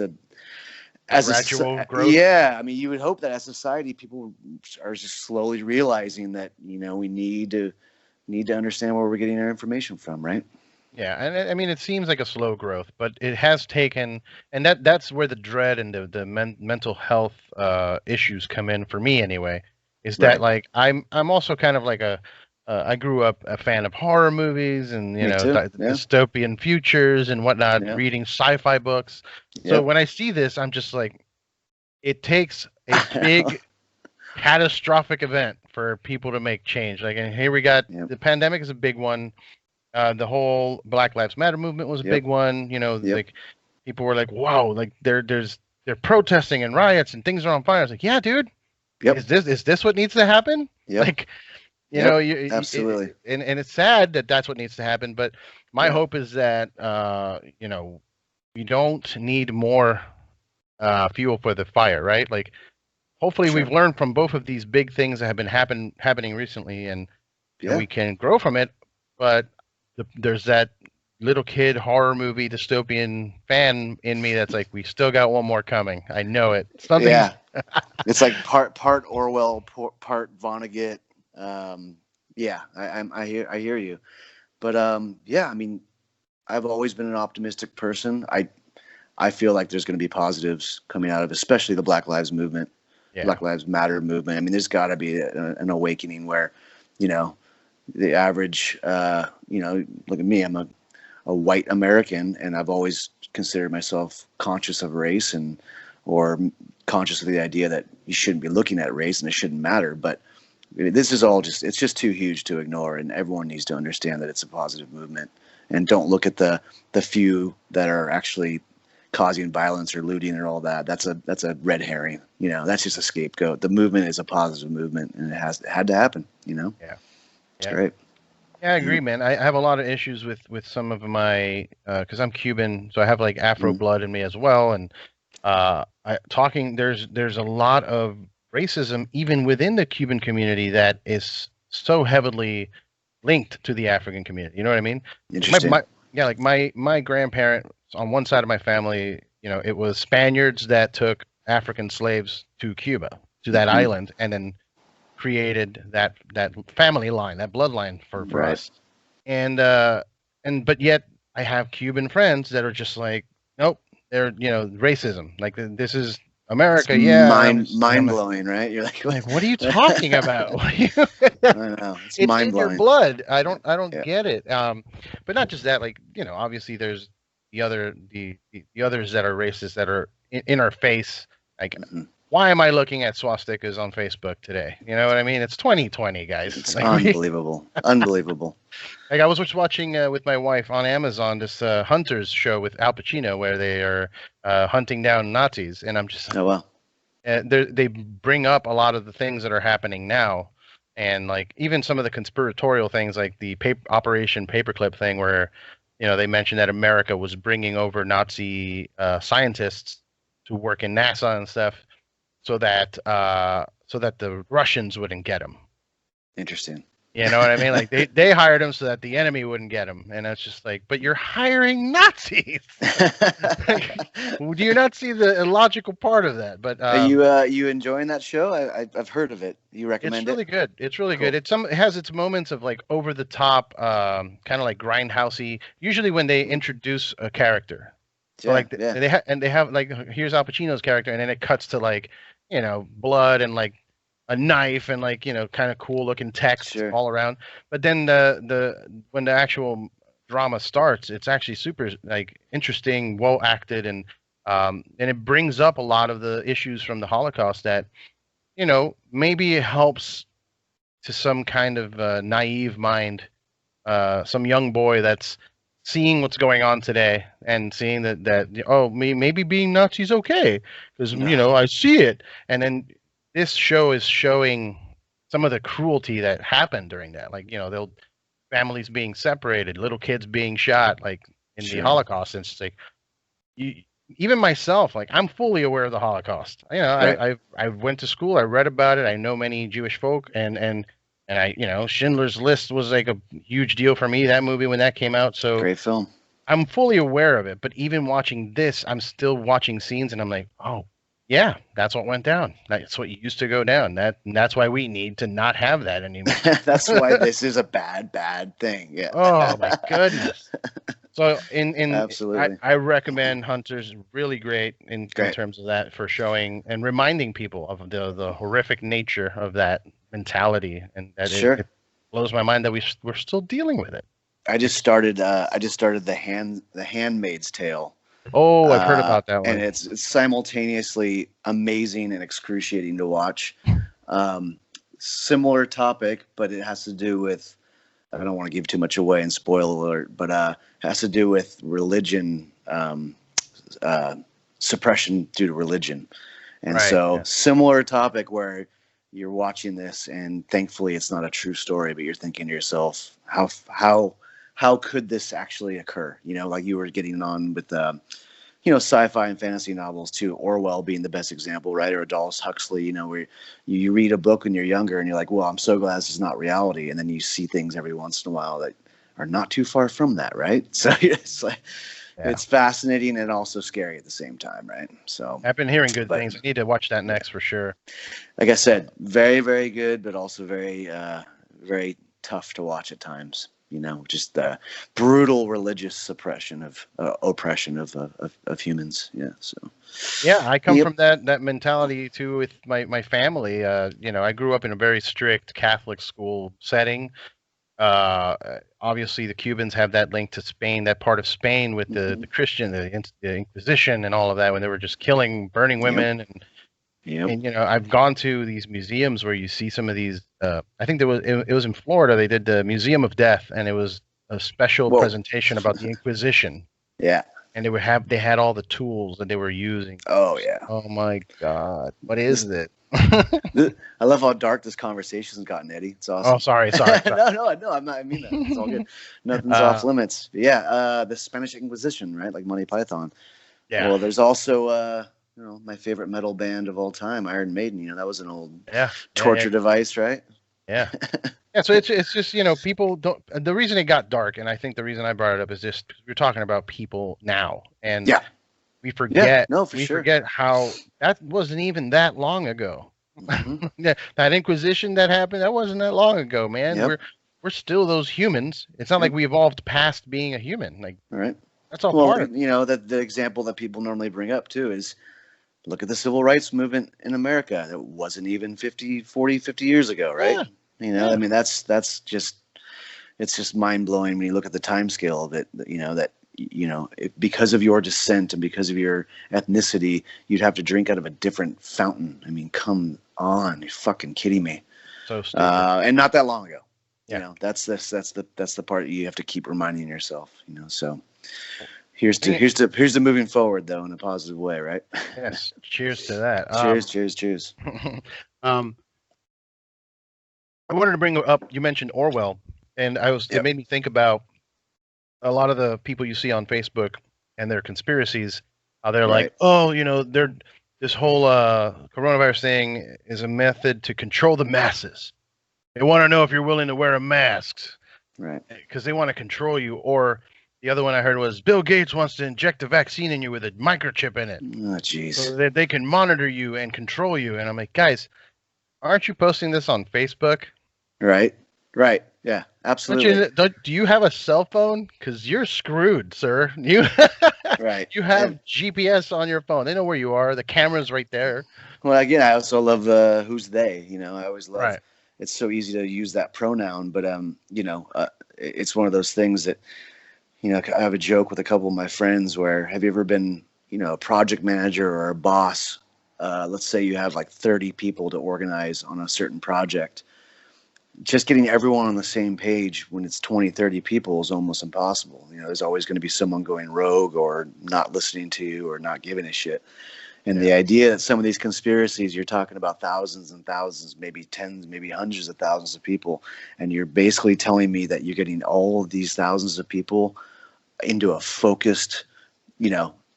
Speaker 2: Gradual growth.
Speaker 1: yeah, I mean, you would hope that as society, people are just slowly realizing that we need to understand where we're getting our information from, right?
Speaker 2: Yeah, and I mean, it seems like a slow growth, but it has taken, and that's where the dread and the mental health issues come in for me anyway. Is that
Speaker 1: Right.
Speaker 2: like I'm also kind of like I grew up a fan of horror movies and
Speaker 1: Me too. Yeah.
Speaker 2: dystopian futures and whatnot,
Speaker 1: Yeah.
Speaker 2: reading sci-fi books. So
Speaker 1: Yep.
Speaker 2: when I see this, I'm just like, it takes a big catastrophic event for people to make change. Like, and here we got
Speaker 1: Yep.
Speaker 2: the pandemic is a big one. The whole Black Lives Matter movement was a big
Speaker 1: Yep.
Speaker 2: one.
Speaker 1: Yep.
Speaker 2: Like people were like, "Wow!" Like they're protesting and riots and things are on fire. I was like, "Yeah, dude,
Speaker 1: Yep.
Speaker 2: is this what needs to happen?"
Speaker 1: Yep.
Speaker 2: Like,
Speaker 1: Yep. Absolutely.
Speaker 2: and it's sad that that's what needs to happen. But my
Speaker 1: Yeah.
Speaker 2: hope is that we don't need more fuel for the fire, right? Like, hopefully, we've
Speaker 1: Sure.
Speaker 2: learned from both of these big things that have been happening recently, and
Speaker 1: Yeah.
Speaker 2: we can grow from it. But there's that little kid horror movie dystopian fan in me that's like, we still got one more coming. I know it. Something's
Speaker 1: Yeah. It's like part Orwell, part Vonnegut. Yeah, I hear you. But yeah, I mean, I've always been an optimistic person. I feel like there's going to be positives coming out of, especially the Black Lives movement. Black Lives Matter movement. I mean, there's got to be an awakening where, you know, the average, you know, look at me, I'm a white American, and I've always considered myself conscious of race or conscious of the idea that you shouldn't be looking at race and it shouldn't matter. But this is all it's just too huge to ignore, and everyone needs to understand that it's a positive movement, and don't look at the few that are actually causing violence or looting or all that. That's a red herring. You know, that's just a scapegoat. The movement is a positive movement, and it had to happen. You know.
Speaker 2: Yeah.
Speaker 1: It's great.
Speaker 2: Yeah, I agree, man. I have a lot of issues with some of my because I'm Cuban, so I have like Afro blood in me as well, and there's a lot of racism even within the Cuban community that is so heavily linked to the African community. You know what I mean?
Speaker 1: Interesting.
Speaker 2: My grandparents on one side of my family, you know, it was Spaniards that took African slaves to Cuba, to that island, and then created that family line, that bloodline for us. And but yet I have Cuban friends that are just like, nope, they're, you know, racism. Like, this is America.
Speaker 1: It's mind blowing, right? You're like,
Speaker 2: what are you talking about?
Speaker 1: I know. It's mind blowing.
Speaker 2: In your blood. I don't get it. But not just that, like, you know, obviously there's the others that are racist that are in our face. Like, why am I looking at swastikas on Facebook today? You know what I mean? It's 2020, guys.
Speaker 1: It's like, unbelievable. Unbelievable.
Speaker 2: Like, I was just watching with my wife on Amazon this Hunters show with Al Pacino where they are hunting down Nazis, and I'm just
Speaker 1: oh wow.
Speaker 2: They bring up a lot of the things that are happening now, and like even some of the conspiratorial things, like the Operation Paperclip thing, where, you know, they mentioned that America was bringing over Nazi scientists to work in NASA and stuff, so that the Russians wouldn't get them.
Speaker 1: Interesting.
Speaker 2: You know what I mean? Like, they hired them so that the enemy wouldn't get them, and it's just like, but you're hiring Nazis. Do you not see the illogical part of that? But
Speaker 1: are you enjoying that show? I've heard of it. You recommend it?
Speaker 2: It's really good. It's really good. It has its moments of like over the top, kind of like grindhousey. Usually when they introduce a character, so like they have like, here's Al Pacino's character, and then it cuts to like, you know, blood and like a knife and like, you know, kind of cool looking text all around. But then when the actual drama starts, it's actually super like interesting, well acted, and it brings up a lot of the issues from the Holocaust that, you know, maybe it helps to some kind of naive mind, some young boy that's seeing what's going on today and seeing that maybe being Nazi's okay because you know, I see it. And then this show is showing some of the cruelty that happened during that, like, you know, families being separated, little kids being shot, like in the Holocaust. And it's just like, even myself, like, I'm fully aware of the Holocaust. You know, I went to school, I read about it, I know many Jewish folk, and I, you know, Schindler's List was like a huge deal for me, that movie, when that came out. So
Speaker 1: great film.
Speaker 2: I'm fully aware of it, but even watching this, I'm still watching scenes and I'm like, oh yeah, that's what went down. That's what used to go down. That's why we need to not have that anymore.
Speaker 1: That's why this is a bad thing. Yeah.
Speaker 2: Oh my goodness. So
Speaker 1: absolutely,
Speaker 2: I recommend Hunters. Really great in terms of that, for showing and reminding people of the horrific nature of that mentality, and that it blows my mind that we're still dealing with it.
Speaker 1: I just started the Handmaid's Tale.
Speaker 2: Oh, I've heard about that one.
Speaker 1: And it's simultaneously amazing and excruciating to watch. Similar topic, but it has to do with, I don't want to give too much away and spoil alert, but has to do with religion, suppression due to religion. And similar topic where you're watching this, and thankfully it's not a true story, but you're thinking to yourself, how could this actually occur? You know, like you were getting on with you know, sci-fi and fantasy novels too, Orwell being the best example, right? Or Aldous Huxley, you know, where you read a book when you're younger and you're like, well, I'm so glad this is not reality. And then you see things every once in a while that are not too far from that, right? So it's like, it's fascinating and also scary at the same time, right? So
Speaker 2: I've been hearing good things. I need to watch that next for sure.
Speaker 1: Like I said, very, very good, but also very, very tough to watch at times. just the brutal religious suppression of oppression of humans. Yeah. So.
Speaker 2: Yeah, I come
Speaker 1: Yep.
Speaker 2: from that mentality too with my family. I grew up in a very strict Catholic school setting. Obviously, the Cubans have that link to Spain, that part of Spain with the Christian, the Inquisition, and all of that when they were just burning women, and I've gone to these museums where you see some of these. I think it was in Florida. They did the Museum of Death, and it was a special presentation about the Inquisition.
Speaker 1: Yeah.
Speaker 2: And they had all the tools that they were using.
Speaker 1: Oh yeah.
Speaker 2: Oh my God, what is it?
Speaker 1: I love how dark this conversation's gotten, Eddie. It's awesome.
Speaker 2: Oh, sorry.
Speaker 1: no, I'm not. I mean that. It's all good. Nothing's off limits. But yeah, the Spanish Inquisition, right? Like Monty Python. Yeah. Well, there's also my favorite metal band of all time, Iron Maiden. That was an old torture device, right?
Speaker 2: Yeah. Yeah, so it's just, people don't. The reason it got dark, and I think the reason I brought it up is just we're talking about people now, and we forget. Yeah, forget how that wasn't even that long ago. Mm-hmm. That Inquisition that happened, that wasn't that long ago, man. Yep. We're still those humans. It's not like we evolved past being a human. Like,
Speaker 1: right.
Speaker 2: That's all part of
Speaker 1: it. The example that people normally bring up too is look at the civil rights movement in America. That wasn't even 50 years ago, right? Yeah. I mean, it's just mind blowing when you look at the time scale of it, because of your descent and because of your ethnicity, you'd have to drink out of a different fountain. I mean, come on, you're fucking kidding me. So stupid. And not that long ago. Yeah. That's the part you have to keep reminding yourself, so here's to moving forward though in a positive way, right?
Speaker 2: Yes. Cheers to that.
Speaker 1: Cheers.
Speaker 2: I wanted to bring up, you mentioned Orwell, and it made me think about a lot of the people you see on Facebook and their conspiracies. They're like, this whole coronavirus thing is a method to control the masses. They want to know if you're willing to wear a mask,
Speaker 1: right?
Speaker 2: Because they want to control you. Or the other one I heard was Bill Gates wants to inject a vaccine in you with a microchip in it.
Speaker 1: Oh, jeez.
Speaker 2: So that they can monitor you and control you. And I'm like, guys, aren't you posting this on Facebook?
Speaker 1: Right. Yeah, absolutely.
Speaker 2: Do you have a cell phone? Because you're screwed, sir.
Speaker 1: Right.
Speaker 2: You have GPS on your phone. They know where you are. The camera's right there.
Speaker 1: Well, again, I also love who's they. I always love. Right. It's so easy to use that pronoun, but it's one of those things that I have a joke with a couple of my friends where have you ever been a project manager or a boss? Let's say you have like 30 people to organize on a certain project. Just getting everyone on the same page when it's 20, 30 people is almost impossible. There's always going to be someone going rogue or not listening to you or not giving a shit. And the idea that some of these conspiracies, you're talking about thousands and thousands, maybe tens, maybe hundreds of thousands of people. And you're basically telling me that you're getting all of these thousands of people into a focused,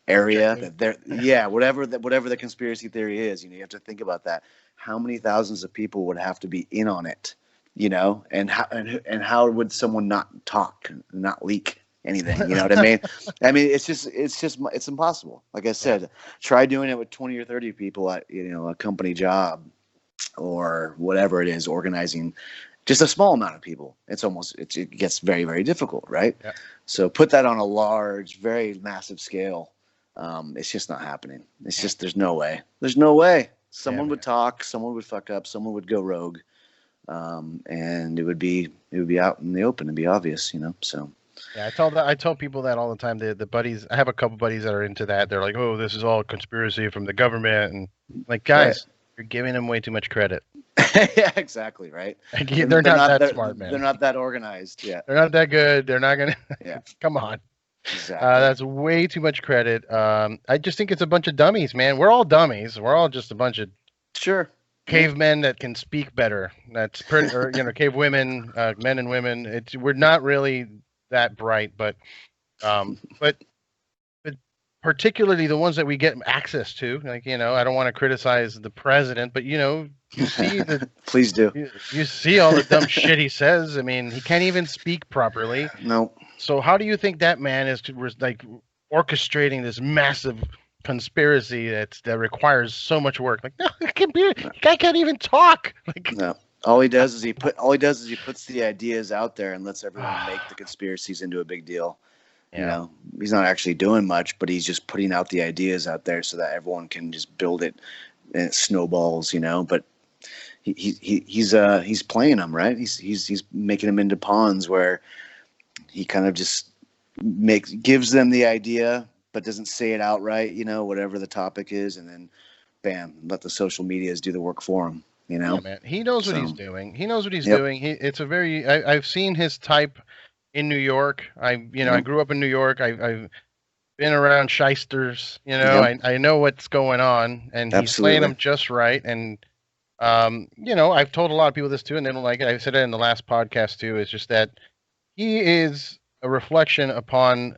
Speaker 1: area that they're, whatever the conspiracy theory is, you have to think about that. How many thousands of people would have to be in on it? And how would someone not talk, not leak anything? You know what I mean? I mean, it's impossible. Like I said, try doing it with 20 or 30 people at, a company job or whatever it is, organizing just a small amount of people. It gets very, very difficult. Right. Yeah. So put that on a large, very massive scale. It's just not happening. It's just, there's no way. Someone would talk, someone would fuck up, someone would go rogue. And it would be out in the open and be obvious, so.
Speaker 2: Yeah, I tell people that all the time. The buddies, I have a couple buddies that are into that. They're like, oh, this is all conspiracy from the government. And like, guys, you're giving them way too much credit.
Speaker 1: Yeah, exactly. Right.
Speaker 2: Like, they're not that smart, man.
Speaker 1: They're not that organized. Yeah.
Speaker 2: They're not that good. They're not going to, come on.
Speaker 1: Exactly.
Speaker 2: That's way too much credit. I just think it's a bunch of dummies, man. We're all dummies. We're all just a bunch of cavemen that can speak better. That's pretty, or cave women, men and women. We're not really that bright, but particularly the ones that we get access to. Like, I don't want to criticize the president, but you see the
Speaker 1: please do.
Speaker 2: You see all the dumb shit he says. I mean, he can't even speak properly.
Speaker 1: No.
Speaker 2: So how do you think that man is like orchestrating this massive conspiracy that requires so much work? Like, no, guy can't even talk. Like,
Speaker 1: no. All he does is he puts the ideas out there and lets everyone make the conspiracies into a big deal.
Speaker 2: Yeah.
Speaker 1: You know, he's not actually doing much, but he's just putting out the ideas out there so that everyone can just build it and it snowballs. You know, but he's playing them, right. He's making them into pawns where he kind of just gives them the idea, but doesn't say it outright. You know, whatever the topic is, and then bam, let the social medias do the work for him. You know,
Speaker 2: Yeah, man. He knows what he's doing. He knows what he's
Speaker 1: Yep.
Speaker 2: doing. It's a very. I've seen his type in New York. I grew up in New York. I've been around shysters. You know,
Speaker 1: Yep.
Speaker 2: I know what's going on, and he's
Speaker 1: Absolutely.
Speaker 2: playing them just right. And you know, I've told a lot of people this too, and they don't like it. I said it in the last podcast too. It's just that he is a reflection upon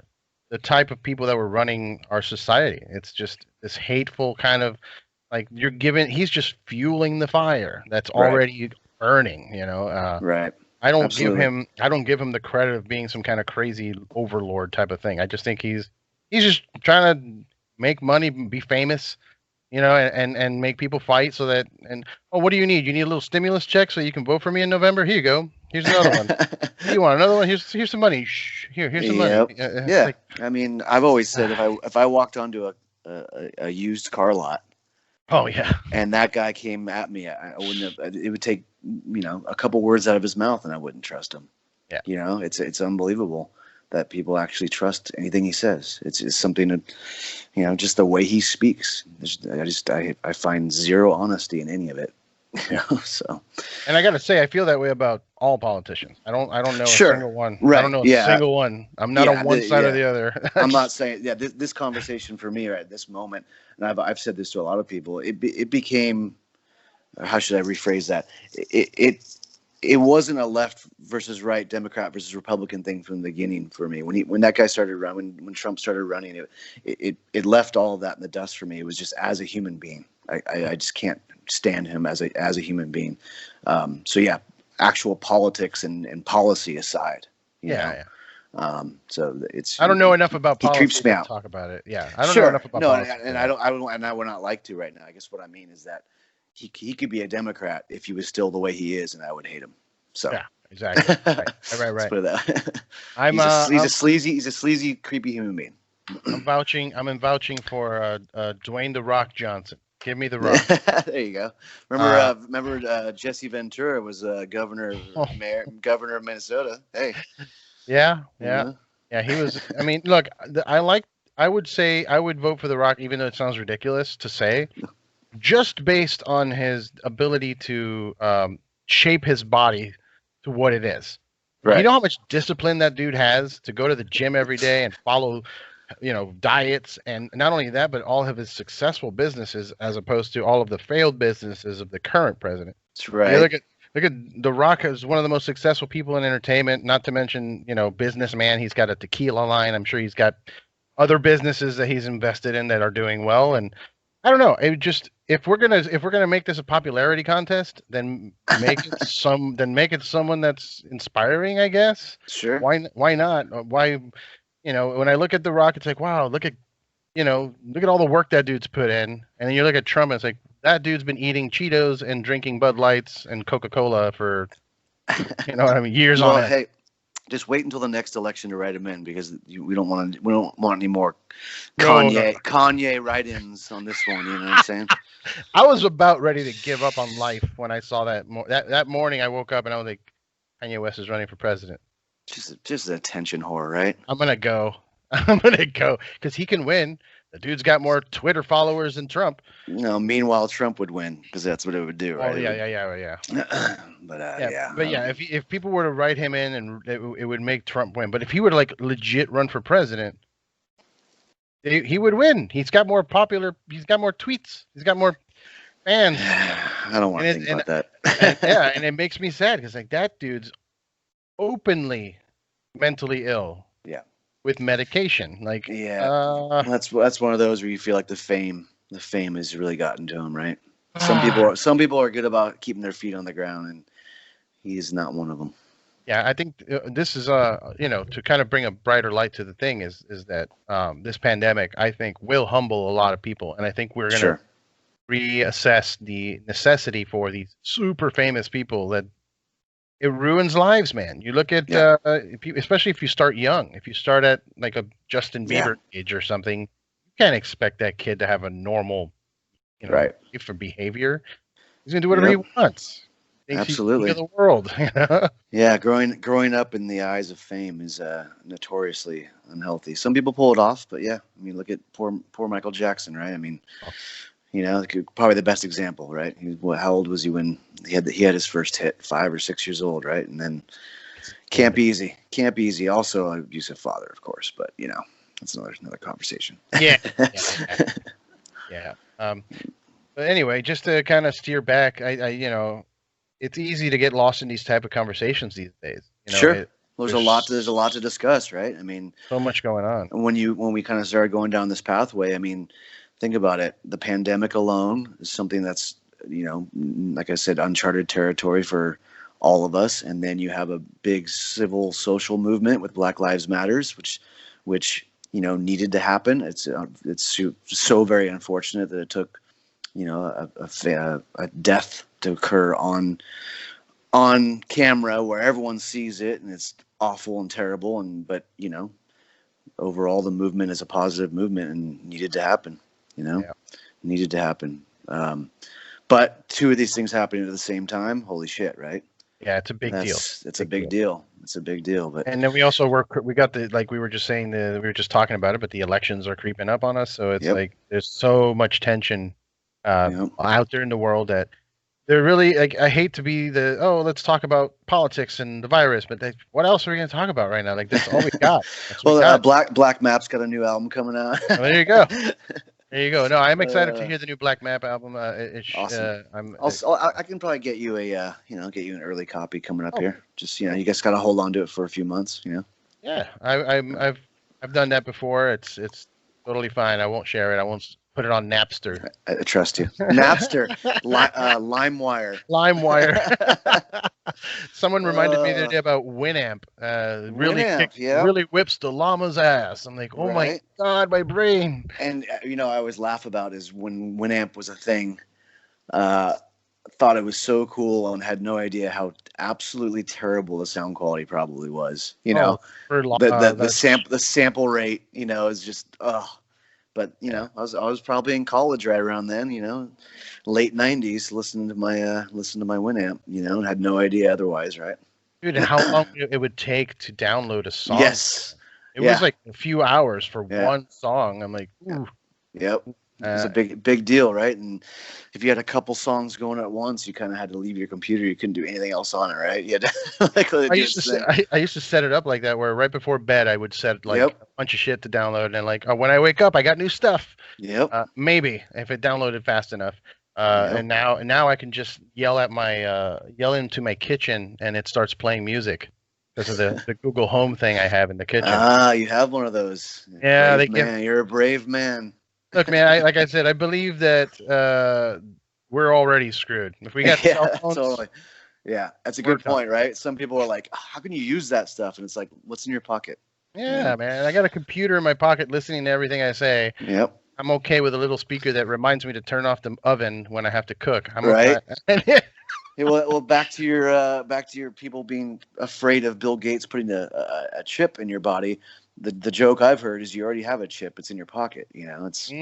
Speaker 2: the type of people that were running our society. It's just this hateful kind of. Like he's just fueling the fire that's already burning, you know.
Speaker 1: Right.
Speaker 2: I don't
Speaker 1: Absolutely.
Speaker 2: give him the credit of being some kind of crazy overlord type of thing. I just think he's just trying to make money, be famous, you know, and make people fight so that what do you need? You need a little stimulus check so you can vote for me in November? Here you go. Here's another one. You want another one? Here's some money. Here's some money.
Speaker 1: Yeah. Like, I mean, I've always said if I walked onto a used car lot.
Speaker 2: Oh yeah.
Speaker 1: And that guy came at me. I wouldn't have. It would take a couple words out of his mouth, and I wouldn't trust him.
Speaker 2: Yeah.
Speaker 1: You know, it's unbelievable that people actually trust anything he says. It's something that, just the way he speaks. I find zero honesty in any of it. You know, so.
Speaker 2: And I got to say, I feel that way about all politicians. I don't know a single one.
Speaker 1: Right.
Speaker 2: I don't know a single one. I'm not on one side or the other.
Speaker 1: I'm not saying, this conversation for me right at this moment, and I've said this to a lot of people, it became, how should I rephrase that? It wasn't a left versus right, Democrat versus Republican thing from the beginning for me. When that guy started running, when Trump started running, it left all of that in the dust for me. It was just as a human being. I just can't stand him as a human being. So yeah, actual politics and policy aside. You know? So it's.
Speaker 2: I don't know enough about politics
Speaker 1: creeps me out.
Speaker 2: to talk about it. Yeah, I don't know enough about politics.
Speaker 1: And I would not like to right now. I guess what I mean is that he could be a Democrat if he was still the way he is, and I would hate him. So
Speaker 2: yeah, exactly. Right.
Speaker 1: Let's put it that. He's a sleazy, creepy human being.
Speaker 2: I'm vouching for Dwayne the Rock Johnson. Give me the Rock.
Speaker 1: There you go. Remember Jesse Ventura was governor of Minnesota. Hey.
Speaker 2: Yeah. He was. I mean, look, I would say I would vote for the Rock, even though it sounds ridiculous to say, just based on his ability to shape his body to what it is. Right. You know how much discipline that dude has to go to the gym every day and follow, diets, and not only that, but all of his successful businesses, as opposed to all of the failed businesses of the current president.
Speaker 1: That's right.
Speaker 2: Look at The Rock is one of the most successful people in entertainment. Not to mention, businessman. He's got a tequila line. I'm sure he's got other businesses that he's invested in that are doing well. And I don't know. It just if we're gonna make this a popularity contest, then make it someone that's inspiring, I guess.
Speaker 1: Sure.
Speaker 2: Why not? Why? When I look at The Rock, it's like, wow, look at all the work that dude's put in. And then you look at Trump, and it's like, that dude's been eating Cheetos and drinking Bud Lights and Coca-Cola for, years on end.
Speaker 1: Hey, just wait until the next election to write him in, because we don't want any more Kanye write-ins on this one. You know what I'm saying?
Speaker 2: I was about ready to give up on life when I saw that. That morning, I woke up and I was like, Kanye West is running for president.
Speaker 1: Just an attention whore, right?
Speaker 2: I'm gonna go because he can win. The dude's got more Twitter followers than Trump.
Speaker 1: No, meanwhile, Trump would win, because that's what it would do, right?
Speaker 2: Oh yeah.
Speaker 1: But
Speaker 2: if people were to write him in, and it would make Trump win. But if he were to legit run for president, he would win. He's got more tweets. He's got more fans.
Speaker 1: I don't want to think about that.
Speaker 2: And it makes me sad, because that dude's openly mentally ill.
Speaker 1: Yeah.
Speaker 2: With medication.
Speaker 1: That's one of those where you feel like the fame has really gotten to him, right? Some people are good about keeping their feet on the ground, and he's not one of them.
Speaker 2: Yeah, I think this is to kind of bring a brighter light to the thing is that this pandemic, I think, will humble a lot of people, and I think we're gonna reassess the necessity for these super famous people that it ruins lives, man. You look at,
Speaker 1: Yeah.
Speaker 2: especially if you start young, if you start at like a Justin
Speaker 1: Yeah.
Speaker 2: Bieber age or something, you can't expect that kid to have a normal,
Speaker 1: Right.
Speaker 2: life or behavior. He's gonna do whatever he
Speaker 1: Yep.
Speaker 2: wants. Thinks he's king of
Speaker 1: Absolutely.
Speaker 2: the world.
Speaker 1: Yeah, growing up in the eyes of fame is notoriously unhealthy. Some people pull it off, but yeah, I mean, look at poor Michael Jackson, right? I mean, like, probably the best example, right? How old was he when he had his first hit? 5 or 6 years old, right? And then can't be easy. Also, an abusive father, of course, but that's another conversation.
Speaker 2: Yeah. Yeah. But anyway, just to kind of steer back, it's easy to get lost in these type of conversations these days.
Speaker 1: Sure. There's a lot to discuss, right? I mean,
Speaker 2: so much going on.
Speaker 1: When we kind of started going down this pathway, I mean, think about it. The pandemic alone is something that's, like I said, uncharted territory for all of us. And then you have a big civil social movement with Black Lives Matters, which needed to happen. It's so very unfortunate that it took a death to occur on camera where everyone sees it, and it's awful and terrible. But overall, the movement is a positive movement and needed to happen. Needed to happen. But two of these things happening at the same time, holy shit, right?
Speaker 2: Yeah, it's a big deal.
Speaker 1: It's a big deal. It's a big deal. But
Speaker 2: and then we also we got like we were just saying, we were just talking about it, but the elections are creeping up on us. So it's like there's so much tension out there in the world that they're really, like, I hate to be let's talk about politics and the virus, but what else are we going to talk about right now? Like, that's all we got.
Speaker 1: Black Map's got a new album coming out.
Speaker 2: Well, there you go. There you go. No, I'm excited to hear the new Black Map album.
Speaker 1: Awesome. I can probably get you an early copy coming up here. Just you guys got to hold on to it for a few months.
Speaker 2: Yeah, I've done that before. It's totally fine. I won't share it. I won't put it on Napster.
Speaker 1: I trust you. Napster, LimeWire.
Speaker 2: LimeWire. Someone reminded me the other day about Winamp. Really whips the llama's ass. I'm like, oh my God, my brain.
Speaker 1: And I always laugh about is when Winamp was a thing. Thought it was so cool and had no idea how absolutely terrible the sound quality probably was. The sample rate, is just But I was probably in college right around then, late '90s, listening to my Winamp, and had no idea otherwise, right?
Speaker 2: Dude, and how long it would take to download a song?
Speaker 1: Yes,
Speaker 2: it was like a few hours for one song. I'm like, ooh.
Speaker 1: Yep. It was a big deal, right? And if you had a couple songs going at once, you kind of had to leave your computer. You couldn't do anything else on it, right? You had to,
Speaker 2: I used to set it up like that, where right before bed I would set a bunch of shit to download, and when I wake up, I got new stuff.
Speaker 1: Yep.
Speaker 2: Maybe if it downloaded fast enough. And now I can just yell into my kitchen, and it starts playing music because of the Google Home thing I have in the kitchen.
Speaker 1: Ah, you have one of those.
Speaker 2: Yeah,
Speaker 1: you're a brave man.
Speaker 2: Look, man, like I said, I believe that we're already screwed. If we got cell phones,
Speaker 1: totally. Yeah, that's a good point, right? Some people are like, how can you use that stuff? And it's like, what's in your pocket?
Speaker 2: Yeah, man. I got a computer in my pocket listening to everything I say.
Speaker 1: Yep.
Speaker 2: I'm okay with a little speaker that reminds me to turn off the oven when I have to cook.
Speaker 1: Right. Yeah, well, back to your people being afraid of Bill Gates putting a chip in your body. The joke I've heard is you already have a chip. It's in your pocket. It's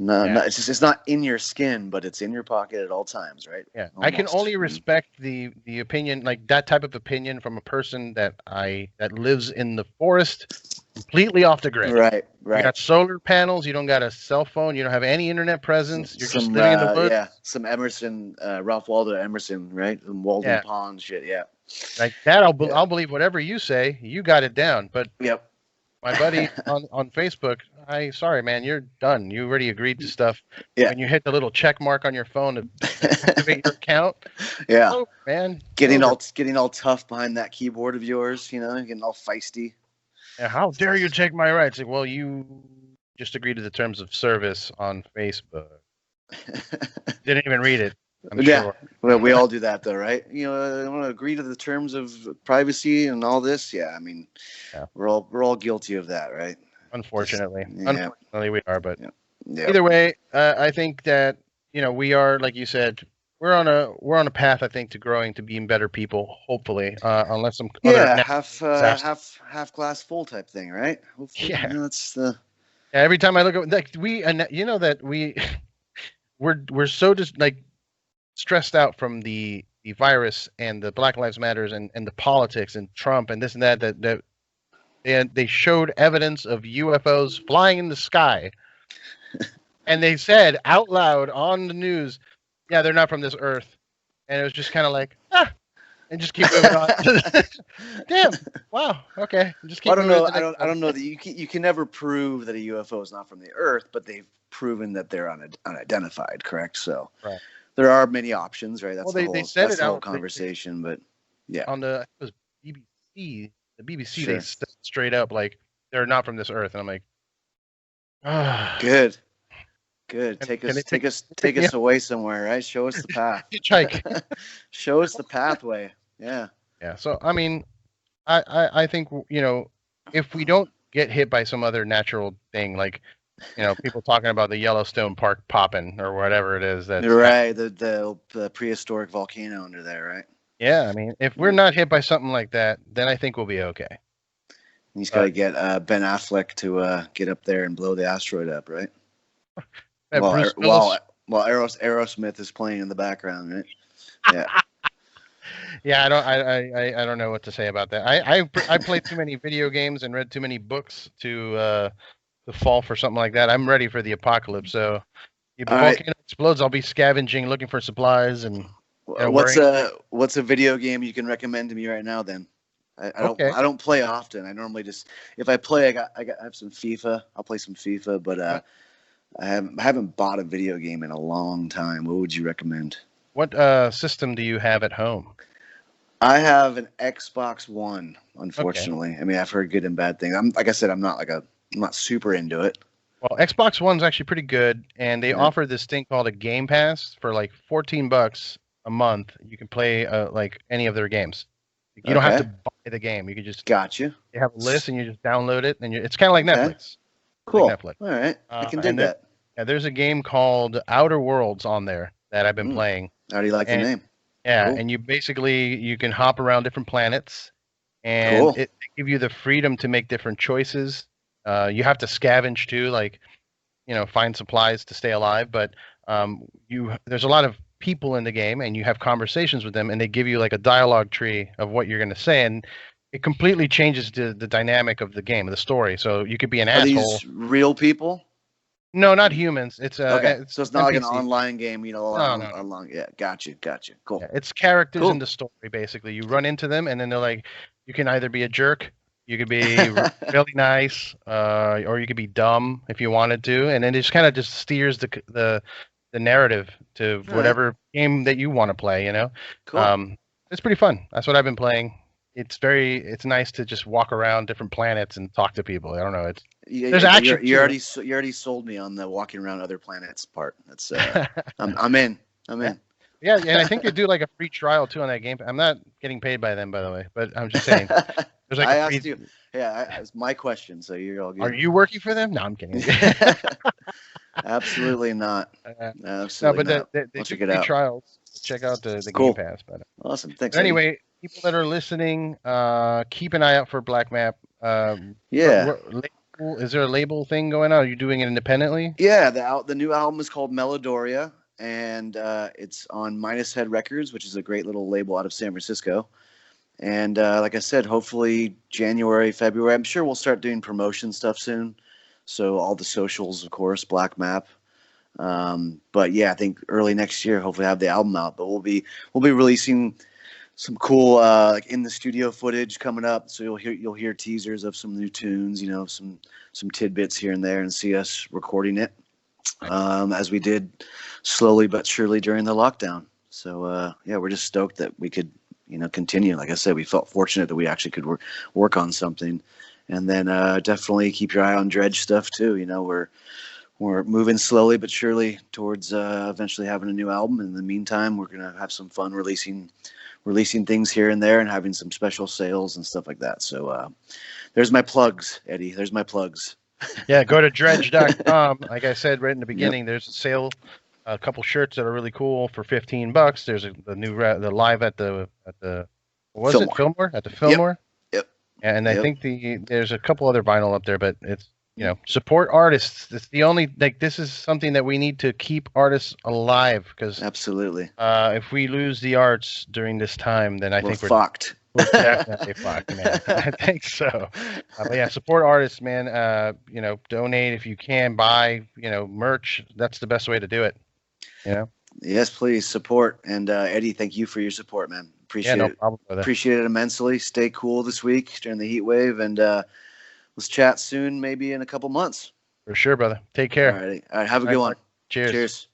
Speaker 1: it's not in your skin, but it's in your pocket at all times, right?
Speaker 2: Yeah. Almost. I can only respect the opinion, like that type of opinion, from a person that lives in the forest, completely off the grid.
Speaker 1: Right.
Speaker 2: You got solar panels. You don't got a cell phone. You don't have any internet presence. You're just living in the woods.
Speaker 1: Yeah, some Emerson, Ralph Waldo Emerson, right? Some Walden Pond shit. Yeah.
Speaker 2: Like that, I'll believe whatever you say. You got it down. But my buddy on Facebook, sorry, man, you're done. You already agreed to stuff. Yeah. When you hit the little check mark on your phone to activate your account.
Speaker 1: Yeah.
Speaker 2: Oh, man.
Speaker 1: Getting all tough behind that keyboard of yours, getting all feisty.
Speaker 2: Yeah, how dare you take my rights? Like, well, you just agreed to the terms of service on Facebook. Didn't even read it. I'm sure.
Speaker 1: Well, we all do that, though, right? I want to agree to the terms of privacy and all this. Yeah, I mean, we're all guilty of that, right?
Speaker 2: Unfortunately, we are. But
Speaker 1: Yeah.
Speaker 2: Either way, I think that we are, like you said, we're on a path, I think, to growing to being better people. Hopefully, unless some other
Speaker 1: Yeah,
Speaker 2: disaster.
Speaker 1: half glass full type thing, right? Hopefully,
Speaker 2: Yeah.
Speaker 1: that's the
Speaker 2: Every time I look at like and that we we're so just like stressed out from the virus and the Black Lives Matters and the politics and Trump and this and that and they showed evidence of UFOs flying in the sky, and they said out loud on the news, "Yeah, they're not from this Earth," and it was just kind of like, and just keep moving on. Damn! Wow. Okay, just
Speaker 1: Well,
Speaker 2: keep
Speaker 1: I don't
Speaker 2: moving
Speaker 1: know.
Speaker 2: to the next
Speaker 1: I
Speaker 2: one.
Speaker 1: don't know that you can never prove that a UFO is not from the Earth, but they've proven that they're unidentified. Correct. So
Speaker 2: Right.
Speaker 1: there are many options, right?
Speaker 2: Well, they said
Speaker 1: That's
Speaker 2: it
Speaker 1: the whole
Speaker 2: out
Speaker 1: conversation. But yeah,
Speaker 2: on the it was BBC. The BBC they
Speaker 1: sure.
Speaker 2: said straight up like they're not from this Earth, and I'm like,
Speaker 1: Good, good.
Speaker 2: can they pick
Speaker 1: Take
Speaker 2: me
Speaker 1: us
Speaker 2: up?
Speaker 1: away somewhere, right? Show us the path.
Speaker 2: Hitchhike.
Speaker 1: Show us the pathway. Yeah.
Speaker 2: Yeah. So I mean, I think if we don't get hit by some other natural thing like people talking about the Yellowstone Park popping or whatever it is that's
Speaker 1: You're right. The prehistoric volcano under there, right?
Speaker 2: yeah, I mean, if we're
Speaker 1: Yeah.
Speaker 2: not hit by something like that, then I think we'll be okay.
Speaker 1: He's got to
Speaker 2: But
Speaker 1: get Ben Affleck to get up there and blow the asteroid up, right?
Speaker 2: Bruce
Speaker 1: While
Speaker 2: Willis,
Speaker 1: Aerosmith is playing in the background, right? Yeah.
Speaker 2: yeah, I don't know what to say about that. I played too many video games and read too many books to fall for something like that. I'm ready for the apocalypse. So if the
Speaker 1: All right.
Speaker 2: volcano explodes, I'll be scavenging, looking for supplies, and
Speaker 1: What's
Speaker 2: worrying.
Speaker 1: a video game you can recommend to me right now? Then
Speaker 2: Okay.
Speaker 1: I don't play often. I normally just if I play, I have some FIFA. I'll play some FIFA, but I haven't bought a video game in a long time. What would you recommend?
Speaker 2: What system do you have at home?
Speaker 1: I have an Xbox One.
Speaker 2: Okay.
Speaker 1: Unfortunately, I mean I've heard good and bad things. Like I said, I'm not super into it.
Speaker 2: Well, Xbox One's actually pretty good, and they
Speaker 1: Yeah.
Speaker 2: offer this thing called a Game Pass for like $14 a month. You can play like any of their games. You don't have to
Speaker 1: Okay.
Speaker 2: buy the game. You can just
Speaker 1: Gotcha.
Speaker 2: you have a list and you just download it, and it's kind of like
Speaker 1: Okay.
Speaker 2: Netflix. Like
Speaker 1: Cool.
Speaker 2: Netflix.
Speaker 1: All right. I can dig
Speaker 2: And
Speaker 1: that.
Speaker 2: there's a game called Outer Worlds on there that I've been playing.
Speaker 1: How do you like the
Speaker 2: And
Speaker 1: name?
Speaker 2: yeah,
Speaker 1: Cool.
Speaker 2: and you can hop around different planets, and
Speaker 1: Cool.
Speaker 2: it give you the freedom to make different choices. You have to scavenge too, like find supplies to stay alive. But there's a lot of people in the game, and you have conversations with them, and they give you like a dialogue tree of what you're going to say, and it completely changes the dynamic of the game, of the story. So you could be an
Speaker 1: Are
Speaker 2: asshole.
Speaker 1: these real people?
Speaker 2: No, not humans.
Speaker 1: Okay,
Speaker 2: It's
Speaker 1: so it's not like an
Speaker 2: NPC.
Speaker 1: online game,
Speaker 2: No, no, no.
Speaker 1: online. Yeah, gotcha. Cool,
Speaker 2: Yeah, it's characters in
Speaker 1: cool.
Speaker 2: the story. Basically, you run into them, and then they're like, you can either be a jerk, you could be really nice, or you could be dumb if you wanted to, and then it just kind of just steers the narrative to
Speaker 1: All right,
Speaker 2: whatever game that you want to play.
Speaker 1: cool.
Speaker 2: It's pretty fun. That's what I've been playing. It's nice to just walk around different planets and talk to people. I don't know. There's action
Speaker 1: You
Speaker 2: too.
Speaker 1: already sold me on the walking around other planets part. That's I'm in. I'm
Speaker 2: Yeah.
Speaker 1: in.
Speaker 2: Yeah, and I think they do like a free trial too on that game. I'm not getting paid by them, by the way, but I'm just saying. There's like
Speaker 1: I
Speaker 2: a
Speaker 1: asked
Speaker 2: free.
Speaker 1: you. Yeah, it's my question, so you're all
Speaker 2: Are
Speaker 1: good.
Speaker 2: you working for them? No, I'm kidding.
Speaker 1: Absolutely not.
Speaker 2: No,
Speaker 1: Absolutely
Speaker 2: but
Speaker 1: not.
Speaker 2: they
Speaker 1: I'll
Speaker 2: do
Speaker 1: check it
Speaker 2: free
Speaker 1: out.
Speaker 2: trials. Check out the Game
Speaker 1: Cool.
Speaker 2: Pass. But
Speaker 1: Awesome. Thanks, Eddie.
Speaker 2: anyway, people that are listening, keep an eye out for Black Map.
Speaker 1: Yeah.
Speaker 2: Is there a label thing going on? Are you doing it independently?
Speaker 1: Yeah, the new album is called Melodoria, and it's on Minus Head Records, which is a great little label out of San Francisco. And like I said, hopefully January, February. I'm sure we'll start doing promotion stuff soon. So all the socials, of course, Black Map. But yeah, I think early next year, hopefully have the album out. But we'll be releasing some cool like in the studio footage coming up. So you'll hear teasers of some new tunes, some tidbits here and there, and see us recording it as we did slowly but surely during the lockdown. So yeah, we're just stoked that we could continue. Like I said, we felt fortunate that we actually could work on something. And then definitely keep your eye on Dredge stuff too. We're moving slowly but surely towards eventually having a new album. In the meantime, we're gonna have some fun releasing things here and there and having some special sales and stuff like that. So there's my plugs, Eddie. There's my plugs.
Speaker 2: Yeah, go to dredge.com. Like I said right in the beginning, there's a sale, a couple shirts that are really cool for $15. There's the new the live at the what was it Fillmore at the Fillmore?
Speaker 1: Yep.
Speaker 2: And I think there's a couple other vinyl up there, but it's support artists. It's the only this is something that we need to keep artists alive because
Speaker 1: absolutely.
Speaker 2: If we lose the arts during this time, then I think we're
Speaker 1: fucked.
Speaker 2: We're definitely fucked, man. I think so. But yeah, support artists, man. Donate if you can. Buy, merch. That's the best way to do it.
Speaker 1: Yes, please support. And Eddie, thank you for your support, man. Appreciate
Speaker 2: no problem with it.
Speaker 1: Appreciate it immensely. Stay cool this week during the heat wave, and let's chat soon, maybe in a couple months.
Speaker 2: For sure, brother. Take care.
Speaker 1: All right. Have a good one.
Speaker 2: Cheers.
Speaker 1: Cheers.